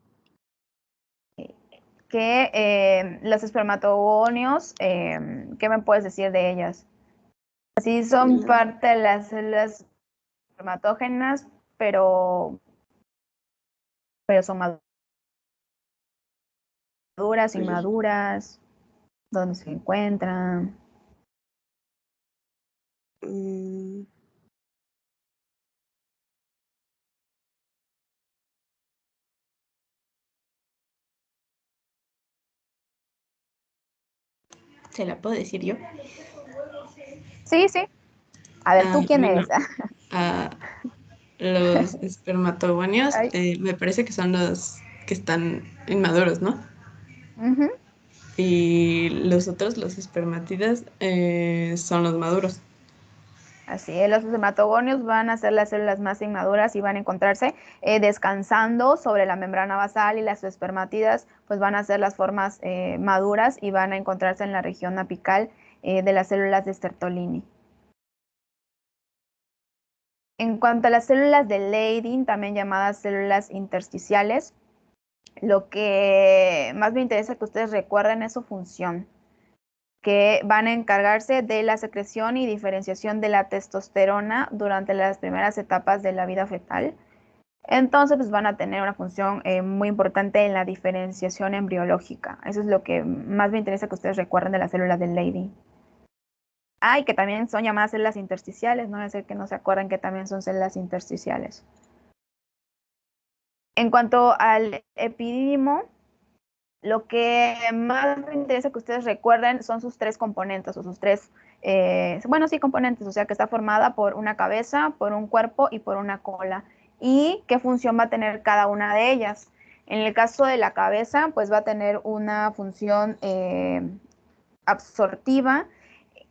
Que los espermatogonios, ¿qué me puedes decir de ellas? Sí, son parte de las células espermatógenas, pero son maduras, inmaduras, ¿dónde se encuentran? ¿Se la puedo decir yo? Sí, sí. A ver, ¿tú quién eres? Los espermatogonios, me parece que son los que están inmaduros, ¿no? Y los otros, los espermátidas, son los maduros. Así es, los espermatogonios van a ser las células más inmaduras y van a encontrarse descansando sobre la membrana basal y las espermátidas pues van a ser las formas maduras y van a encontrarse en la región apical de las células de Sertolini. En cuanto a las células de Leydig, también llamadas células intersticiales, lo que más me interesa que ustedes recuerden es su función, que van a encargarse de la secreción y diferenciación de la testosterona durante las primeras etapas de la vida fetal. Entonces, pues van a tener una función muy importante en la diferenciación embriológica. Eso es lo que más me interesa que ustedes recuerden de las células de Leydig. Y que también son llamadas células intersticiales, no es decir que no se acuerden que también son células intersticiales. En cuanto al epidídimo, lo que más me interesa que ustedes recuerden son sus tres componentes o sus tres, componentes, o sea que está formada por una cabeza, por un cuerpo y por una cola. ¿Y qué función va a tener cada una de ellas? En el caso de la cabeza, pues va a tener una función absortiva,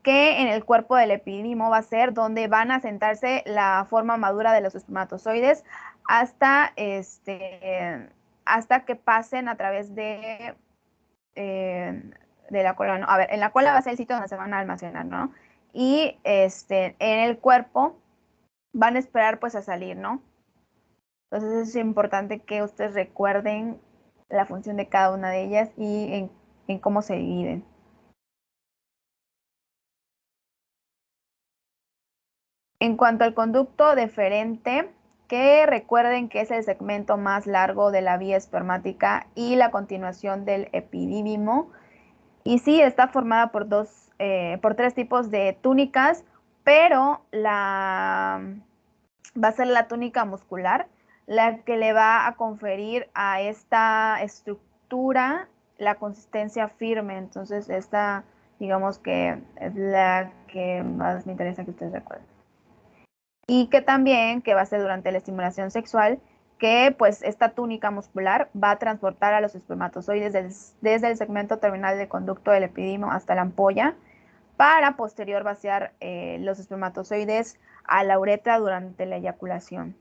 que en el cuerpo del epidídimo va a ser donde van a sentarse la forma madura de los espermatozoides hasta que pasen a través de la cola, ¿no? A ver, en la cola va a ser el sitio donde se van a almacenar, ¿no? Y en el cuerpo van a esperar pues a salir, ¿no? Entonces es importante que ustedes recuerden la función de cada una de ellas y en cómo se dividen. En cuanto al conducto deferente, que recuerden que es el segmento más largo de la vía espermática y la continuación del epidídimo. Y sí, está formada por tres tipos de túnicas, pero va a ser la túnica muscular la que le va a conferir a esta estructura la consistencia firme. Entonces, esta, digamos que es la que más me interesa que ustedes recuerden. Y que también, que va a ser durante la estimulación sexual, que pues esta túnica muscular va a transportar a los espermatozoides desde el segmento terminal del conducto del epidídimo hasta la ampolla, para posterior vaciar los espermatozoides a la uretra durante la eyaculación.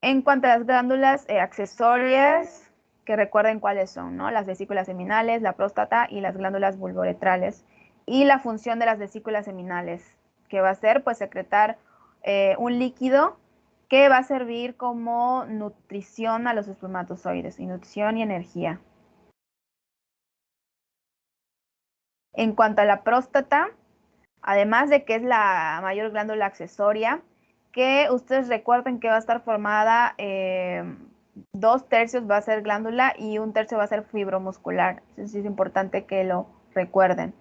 En cuanto a las glándulas accesorias, que recuerden cuáles son, ¿no? Las vesículas seminales, la próstata y las glándulas vulvoretrales. Y la función de las vesículas seminales, que va a ser pues secretar un líquido que va a servir como nutrición a los espermatozoides, y nutrición y energía. En cuanto a la próstata, además de que es la mayor glándula accesoria, que ustedes recuerden que va a estar formada 2/3 va a ser glándula y 1/3 va a ser fibromuscular. Eso sí es importante que lo recuerden.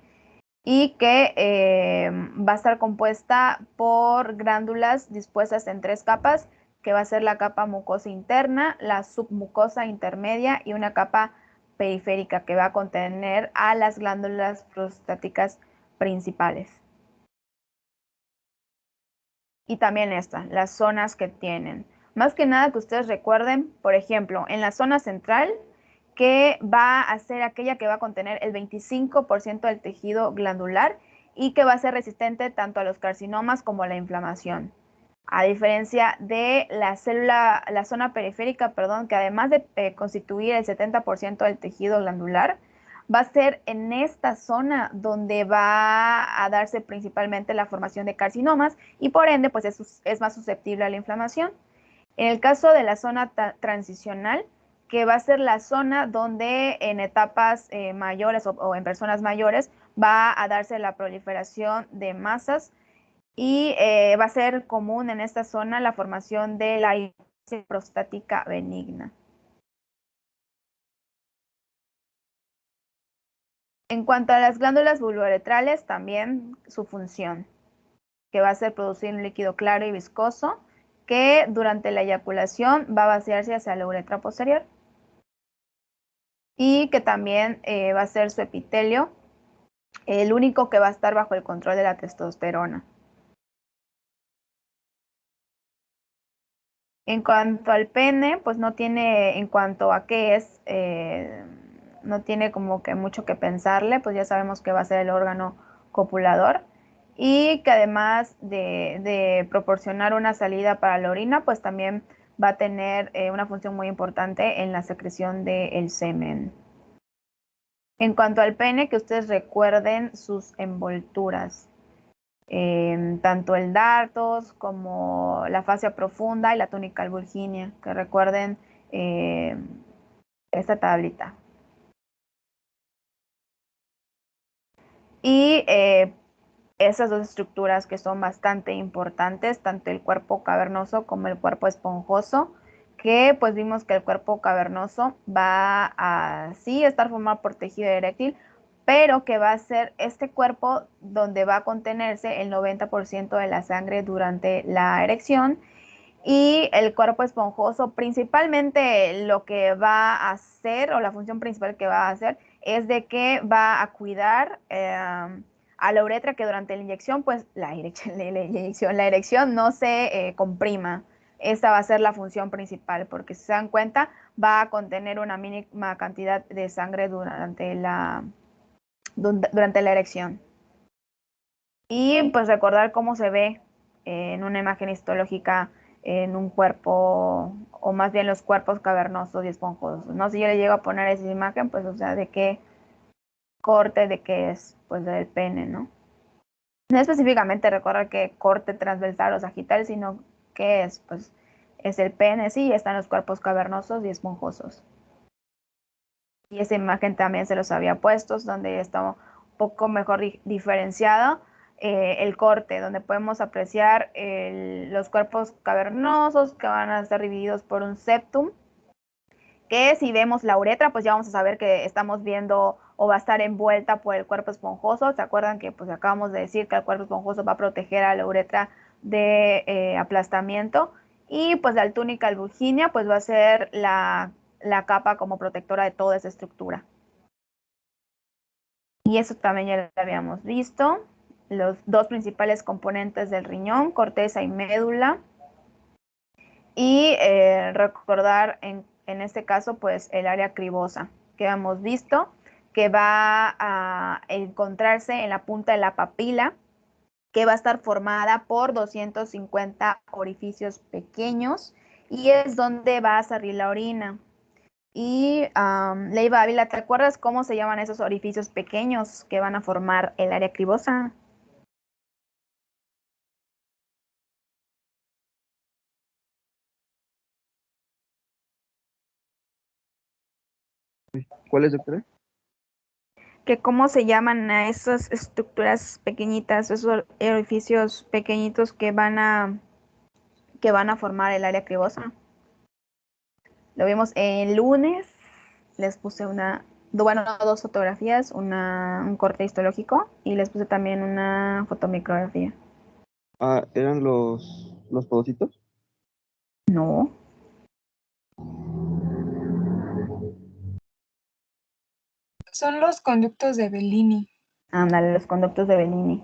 Y que va a estar compuesta por glándulas dispuestas en 3 capas, que va a ser la capa mucosa interna, la submucosa intermedia y una capa periférica que va a contener a las glándulas prostáticas principales. Y también las zonas que tienen. Más que nada que ustedes recuerden, por ejemplo, en la zona central, que va a ser aquella que va a contener el 25% del tejido glandular y que va a ser resistente tanto a los carcinomas como a la inflamación. A diferencia de la zona periférica, que además de constituir el 70% del tejido glandular, va a ser en esta zona donde va a darse principalmente la formación de carcinomas y por ende pues es más susceptible a la inflamación. En el caso de la zona transicional, que va a ser la zona donde en etapas mayores o en personas mayores va a darse la proliferación de masas y va a ser común en esta zona la formación de la hiperplasia prostática benigna. En cuanto a las glándulas vulvaretrales, también su función, que va a ser producir un líquido claro y viscoso, que durante la eyaculación va a vaciarse hacia la uretra posterior. Y que también va a ser su epitelio, el único que va a estar bajo el control de la testosterona. En cuanto al pene, pues no tiene, en cuanto a qué es, no tiene como que mucho que pensarle, pues ya sabemos que va a ser el órgano copulador y que además de proporcionar una salida para la orina, pues también va a tener una función muy importante en la secreción del semen. En cuanto al pene, que ustedes recuerden sus envolturas, tanto el dartos como la fascia profunda y la túnica alburgínea, que recuerden esta tablita. Y esas dos estructuras que son bastante importantes, tanto el cuerpo cavernoso como el cuerpo esponjoso, que pues vimos que el cuerpo cavernoso va a sí estar formado por tejido eréctil, pero que va a ser este cuerpo donde va a contenerse el 90% de la sangre durante la erección, y el cuerpo esponjoso principalmente lo que va a hacer, o la función principal que va a hacer, es de que va a cuidar a la uretra, que durante la inyección, pues la erección no se comprima. Esta va a ser la función principal, porque si se dan cuenta, va a contener una mínima cantidad de sangre durante la erección. Y pues recordar cómo se ve en una imagen histológica en un cuerpo, o más bien los cuerpos cavernosos y esponjosos. No, si yo le llego a poner esa imagen, pues o sea, de qué corte, de qué es, pues del pene, ¿no? No específicamente recordar qué corte transversal o sagital, sino qué es, pues es el pene, sí, están los cuerpos cavernosos y esponjosos. Y esa imagen también se los había puesto, donde está un poco mejor diferenciado el corte, donde podemos apreciar los cuerpos cavernosos que van a estar divididos por un septum, que si vemos la uretra, pues ya vamos a saber que estamos viendo o va a estar envuelta por el cuerpo esponjoso. ¿Se acuerdan que pues acabamos de decir que el cuerpo esponjoso va a proteger a la uretra de aplastamiento? Y pues la túnica alburgínea pues va a ser la capa como protectora de toda esa estructura. Y eso también ya lo habíamos visto. Los dos principales componentes del riñón, corteza y médula. Y recordar en este caso pues el área cribosa que hemos visto, que va a encontrarse en la punta de la papila, que va a estar formada por 250 orificios pequeños y es donde va a salir la orina. Y Leiva Ávila, ¿te acuerdas cómo se llaman esos orificios pequeños que van a formar el área cribosa? ¿Cuáles, doctora? Que cómo se llaman a esas estructuras pequeñitas, esos orificios pequeñitos que van a que van a formar el área cribosa. Lo vimos el lunes, les puse dos fotografías, un corte histológico y les puse también una fotomicrografía. Ah, ¿eran los podocitos? No. Son los conductos de Bellini. Ándale, los conductos de Bellini.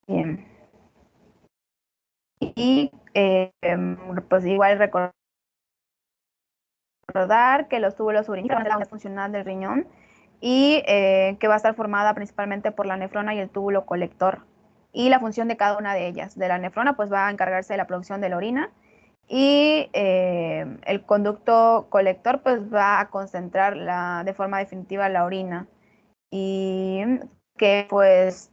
Bien. Y pues igual recordar que los túbulos urinarios son la unidad funcional del riñón y que va a estar formada principalmente por la nefrona y el túbulo colector. Y la función de cada una de ellas. De la nefrona pues va a encargarse de la producción de la orina y el conducto colector pues va a concentrar de forma definitiva la orina y que pues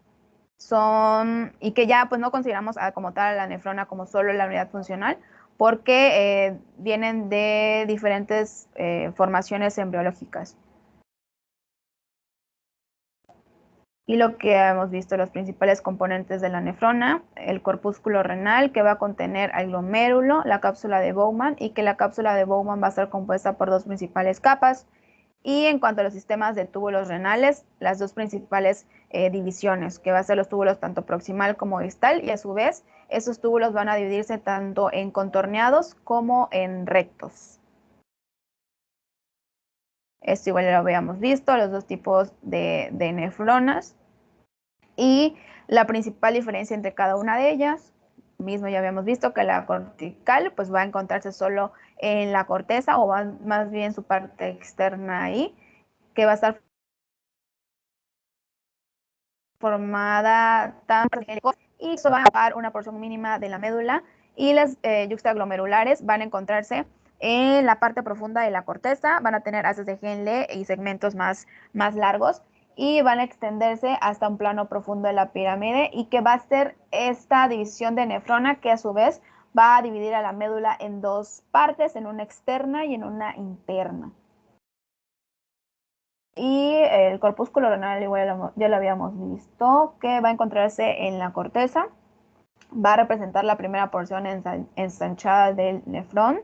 y que ya pues no consideramos como tal a la nefrona como solo la unidad funcional porque vienen de diferentes formaciones embriológicas. Y lo que hemos visto, los principales componentes de la nefrona, el corpúsculo renal que va a contener al glomérulo, la cápsula de Bowman y que la cápsula de Bowman va a estar compuesta por dos principales capas. Y en cuanto a los sistemas de túbulos renales, las dos principales divisiones, que va a ser los túbulos tanto proximal como distal, y a su vez esos túbulos van a dividirse tanto en contorneados como en rectos. Esto igual ya lo habíamos visto, los dos tipos de nefronas y la principal diferencia entre cada una de ellas. Mismo ya habíamos visto que la cortical pues va a encontrarse solo en la corteza o más bien su parte externa ahí, que va a estar formada tanto y solo va a ocupar una porción mínima de la médula y las yuxtaglomerulares van a encontrarse en la parte profunda de la corteza, van a tener haces de Henle y segmentos más largos y van a extenderse hasta un plano profundo de la pirámide y que va a ser esta división de nefrona que a su vez va a dividir a la médula en dos partes, en una externa y en una interna. Y el corpúsculo renal igual ya lo habíamos visto, que va a encontrarse en la corteza, va a representar la primera porción ensanchada del nefrón.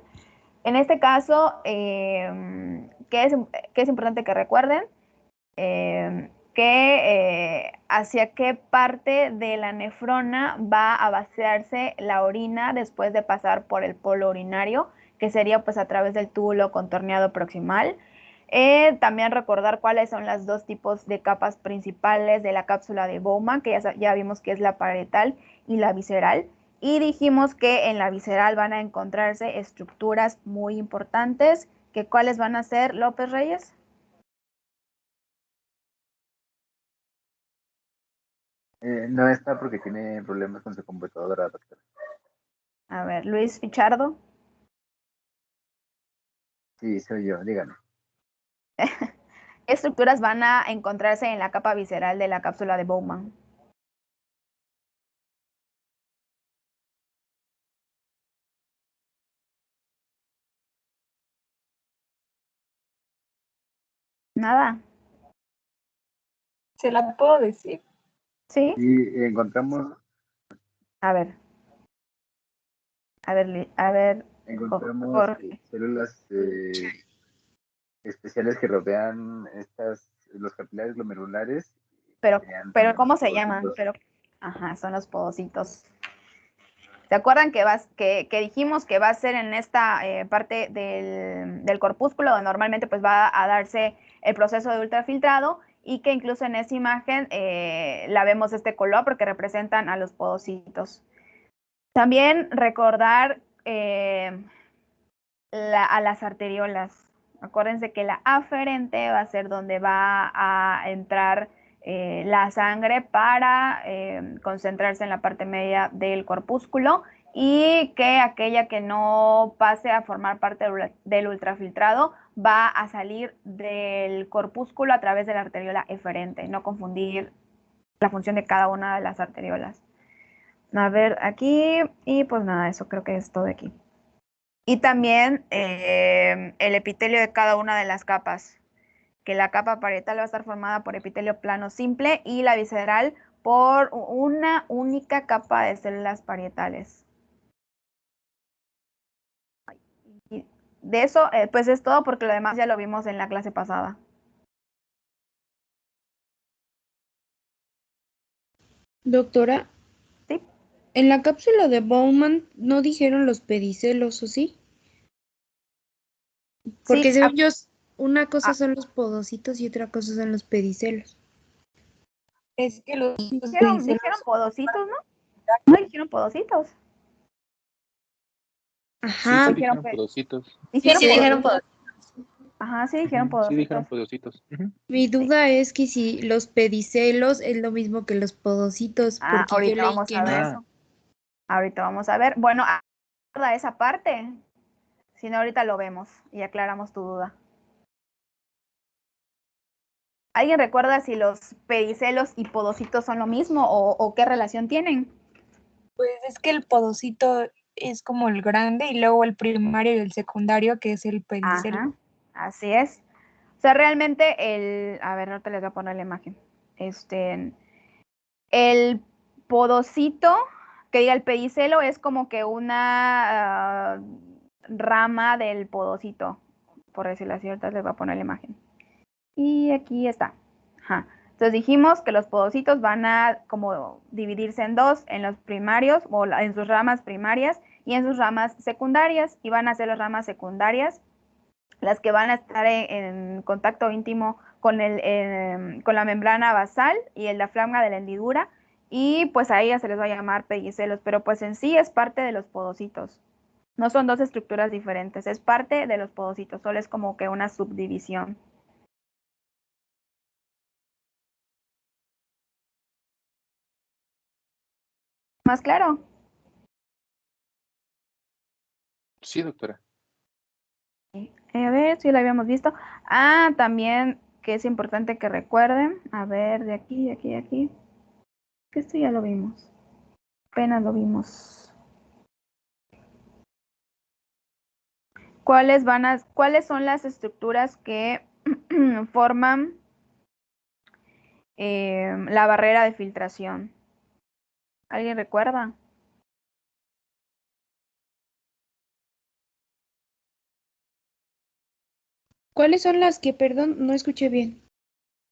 En este caso, ¿qué es importante que recuerden? Hacia qué parte de la nefrona va a vaciarse la orina después de pasar por el polo urinario, que sería pues a través del túbulo contorneado proximal. También recordar cuáles son los dos tipos de capas principales de la cápsula de Bowman, que ya vimos que es la parietal y la visceral. Y dijimos que en la visceral van a encontrarse estructuras muy importantes, que ¿cuáles van a ser, López Reyes? No está porque tiene problemas con su computadora, doctora. A ver, Luis Pichardo. Sí, soy yo, dígame. ¿Qué estructuras van a encontrarse en la capa visceral de la cápsula de Bowman? Nada. ¿Se la puedo decir? Sí. Y encontramos. A ver. Encontramos células especiales que rodean los capilares glomerulares. Pero ¿cómo se llaman? Son los podocitos. ¿Se acuerdan que dijimos que va a ser en esta parte del corpúsculo donde normalmente pues va a darse el proceso de ultrafiltrado y que incluso en esa imagen la vemos este color porque representan a los podocitos? También recordar a las arteriolas. Acuérdense que la aferente va a ser donde va a entrar la sangre para concentrarse en la parte media del corpúsculo y que aquella que no pase a formar parte del ultrafiltrado va a salir del corpúsculo a través de la arteriola eferente. No confundir la función de cada una de las arteriolas. A ver, aquí, y pues nada, eso creo que es todo aquí. Y también el epitelio de cada una de las capas, que la capa parietal va a estar formada por epitelio plano simple y la visceral por una única capa de células parietales. Y de eso, pues es todo porque lo demás ya lo vimos en la clase pasada. Doctora, ¿Sí? en la cápsula de Bowman no dijeron los pedicelos, ¿o sí? Porque Sí, según yo, una cosa son los podocitos y otra cosa son los pedicelos. Es que los dijeron pedicelos podocitos, ¿no? No dijeron podocitos. Ajá. Sí, dijeron podocitos. dijeron podocitos. Ajá, sí dijeron Sí, podocitos. dijeron podocitos. Mi duda es que si los pedicelos es lo mismo que los podocitos, porque yo ahorita leí vamos que a ver no. eso. Ahorita vamos a ver. Bueno, guarda esa parte. Si no, ahorita lo vemos y aclaramos tu duda. ¿Alguien recuerda si los pedicelos y podocitos son lo mismo o qué relación tienen? Pues es que el podocito es como el grande y luego el primario y el secundario que es el pedicelo. Ajá, así es. O sea, realmente a ver, ahorita les voy a poner la imagen. El podocito, que diga el pedicelo, es como que una rama del podocito, por decirlo así. Ahorita les voy a poner la imagen. Y aquí está. Ajá. Entonces dijimos que los podocitos van a como dividirse en dos, en los primarios o en sus ramas primarias y en sus ramas secundarias. Y van a ser las ramas secundarias las que van a estar en contacto íntimo con la membrana basal y el diafragma de la hendidura. Y pues a ellas se les va a llamar pedicelos, pero pues en sí es parte de los podocitos. No son dos estructuras diferentes, es parte de los podocitos, solo es como que una subdivisión. ¿Más claro? Sí, doctora. A ver si lo habíamos visto. También que es importante que recuerden. A ver, de aquí, de aquí, de aquí. Que esto ya lo vimos. Apenas lo vimos. ¿Cuáles son las estructuras que forman la barrera de filtración? ¿Alguien recuerda? ¿Cuáles son las que, perdón, no escuché bien?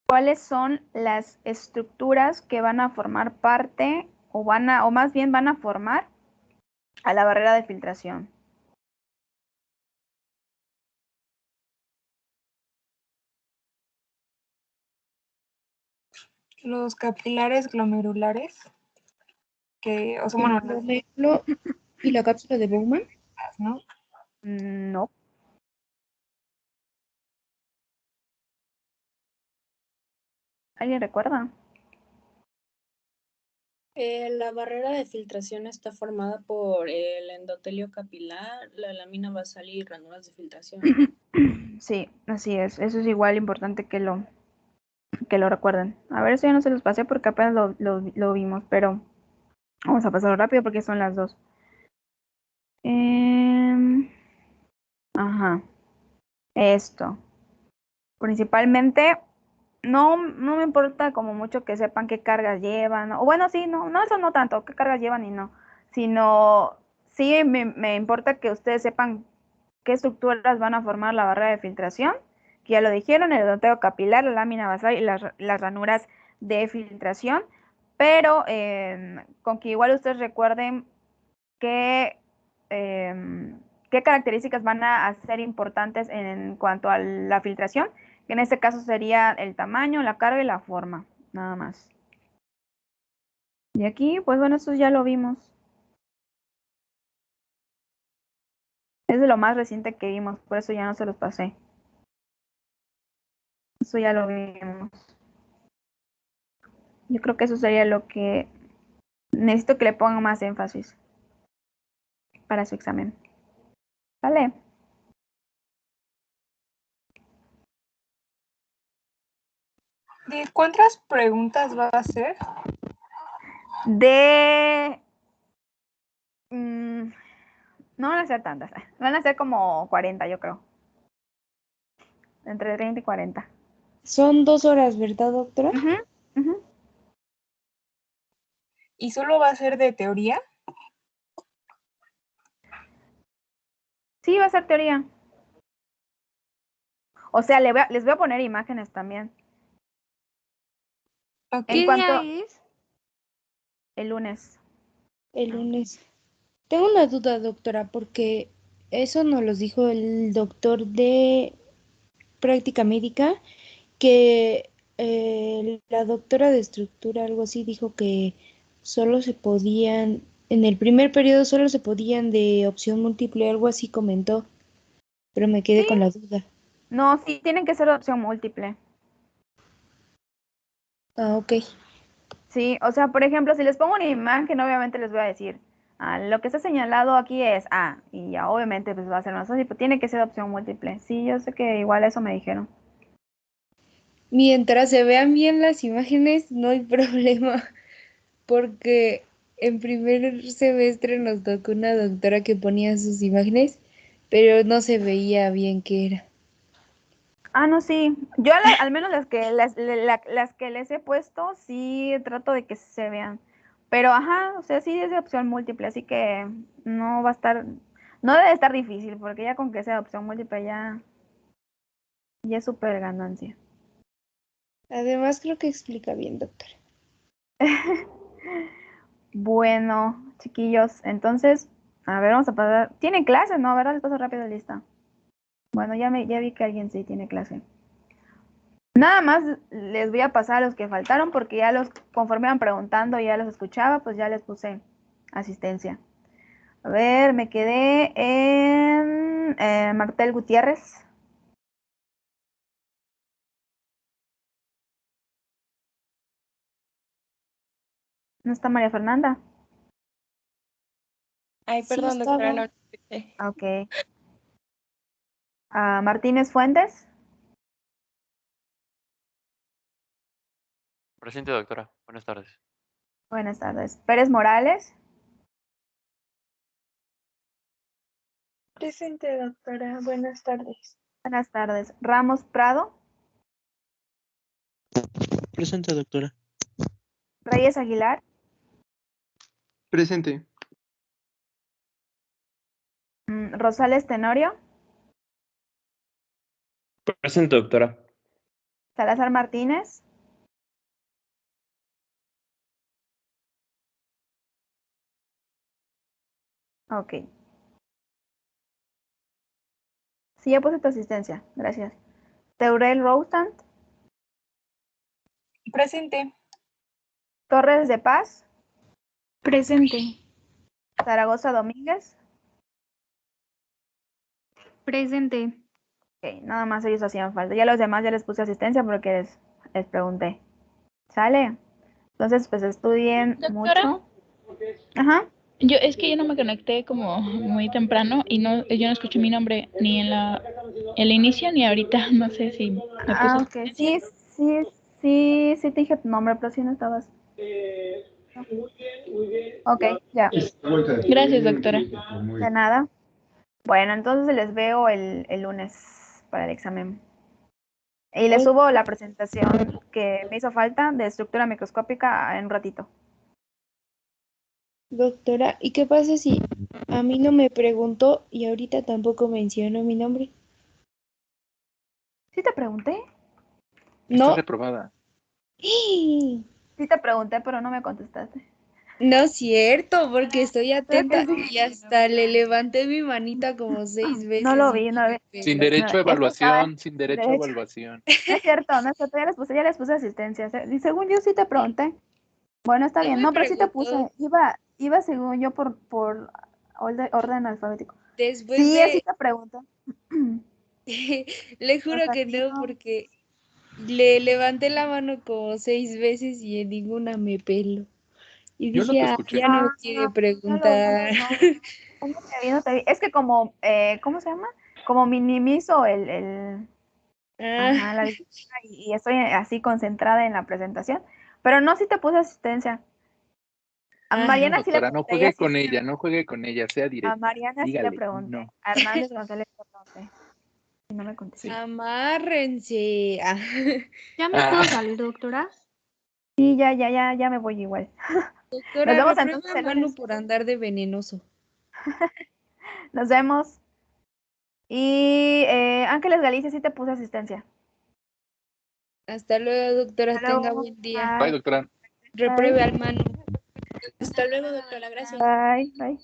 ¿Cuáles son las estructuras que van a formar parte o más bien van a formar a la barrera de filtración? Los capilares glomerulares, que, o sea, bueno, glomérulo y la cápsula de Bowman, ¿no? No. ¿Alguien recuerda? La barrera de filtración está formada por el endotelio capilar, la lámina basal y ranuras de filtración. Sí, así es. Eso es igual importante que lo recuerden. A ver, eso ya no se los pasé porque apenas lo vimos, pero vamos a pasarlo rápido porque son las dos. Ajá. Esto. Principalmente, no me importa como mucho que sepan qué cargas llevan. O bueno, sí, no, eso no tanto, qué cargas llevan y no. Sino, sí me importa que ustedes sepan qué estructuras van a formar la barrera de filtración, que ya lo dijeron, el endoteo capilar, la lámina basal y las ranuras de filtración, pero con que igual ustedes recuerden qué características van a ser importantes en cuanto a la filtración, que en este caso sería el tamaño, la carga y la forma, nada más. Y aquí, pues bueno, eso ya lo vimos. Es de lo más reciente que vimos, por eso ya no se los pasé. Eso ya lo vimos. Yo creo que eso sería lo que necesito que le pongan más énfasis para su examen. ¿Vale? ¿De cuántas preguntas va a hacer? No van a ser tantas. Van a ser como 40, yo creo. Entre 30 y 40. Son 2 horas, ¿verdad, doctora? ¿Y solo va a ser de teoría? Sí, va a ser teoría. O sea, les voy a poner imágenes también. ¿Qué día es? El lunes. El lunes. Tengo una duda, doctora, porque eso nos lo dijo el doctor de práctica médica, que la doctora de estructura, algo así, dijo que solo se podían, en el primer periodo solo se podían de opción múltiple, algo así comentó, pero me quedé con la duda. No, sí, tienen que ser de opción múltiple. Ah, ok. Sí, o sea, por ejemplo, si les pongo una imagen, obviamente les voy a decir, lo que está señalado aquí es A, y ya obviamente pues va a ser más fácil, pero tiene que ser de opción múltiple. Sí, yo sé que igual eso me dijeron. Mientras se vean bien las imágenes, no hay problema, porque en primer semestre nos tocó una doctora que ponía sus imágenes, pero no se veía bien qué era. Ah, no, sí. Yo al menos las que les he puesto, sí trato de que se vean. Pero, ajá, o sea, sí es de opción múltiple, así que no va a estar, no debe estar difícil, porque ya con que sea de opción múltiple ya es súper ganancia. Además, creo que explica bien, doctora. Bueno, chiquillos, entonces, a ver, vamos a pasar. Tienen clases, ¿no? A ver, les paso rápido la lista. Bueno, ya vi que alguien sí tiene clase. Nada más les voy a pasar a los que faltaron porque ya conforme iban preguntando, ya los escuchaba, pues ya les puse asistencia. A ver, me quedé en Martel Gutiérrez. ¿No está María Fernanda? Ay, perdón, doctora, no escuché. Ok. Martínez Fuentes. Presente, doctora. Buenas tardes. Buenas tardes. Pérez Morales. Presente, doctora. Buenas tardes. Buenas tardes. Ramos Prado. Presente, doctora. Reyes Aguilar. Presente. Rosales Tenorio. Presente, doctora. Salazar Martínez. Ok. Sí, ya puse tu asistencia. Gracias. Teurel Rostand. Presente. Torres de Paz. Presente. Zaragoza Domínguez. Presente. Ok, nada más ellos hacían falta. Ya los demás ya les puse asistencia porque les pregunté. ¿Sale? Entonces, pues estudien Doctora, mucho. Ajá. es que yo no me conecté como muy temprano y yo no escuché mi nombre ni en el inicio ni ahorita. No sé si me puso Ok. Sí, te dije tu nombre, pero sí no estabas. Ok, ya. Gracias, doctora. De nada. Bueno, entonces les veo el lunes para el examen. Y les subo la presentación que me hizo falta de estructura microscópica en un ratito. Doctora, ¿y qué pasa si a mí no me preguntó y ahorita tampoco mencionó mi nombre? ¿Sí te pregunté? Está No. reprobada. Sí te pregunté, pero no me contestaste. No es cierto, porque estoy atenta y hasta le levanté mi manita como 6 veces. No lo vi, no lo vi. Sin derecho a No, evaluación, sin derecho a evaluación. No es cierto, ya les puse asistencia. Y según yo sí te pregunté. Bueno, está bien. No, pero sí te puse. Iba según yo por orden alfabético. Después sí, de... así te pregunto. Le juro que no, porque le levanté la mano como 6 veces y en ninguna me pelo. Y Yo no dije, te escuché. ya no quiere preguntar. No te vi. Es que como, ¿cómo se llama? Como minimizo la vista y estoy así concentrada en la presentación. Pero no, sí te puse asistencia. A Mariana sí le Doctora, no pregunté. juegue con ella, no juegue con ella, sea directa. A Mariana sí le Dígale, pregunté. no. A Hernández González le pregunté. Y no me contestó. Amárrense. ¿Ya me puedo salir, doctora? Sí, ya me voy igual. Doctora, Nos vemos reprueba entonces a el Manu lunes. por andar de venenoso. Nos vemos. Y Ángeles Galicia, sí te puse asistencia. Hasta luego, doctora. Hasta Tenga luego. buen día. Bye, doctora. Repruebe Bye. al Manu. Hasta luego, doctora. Gracias. Bye. Bye.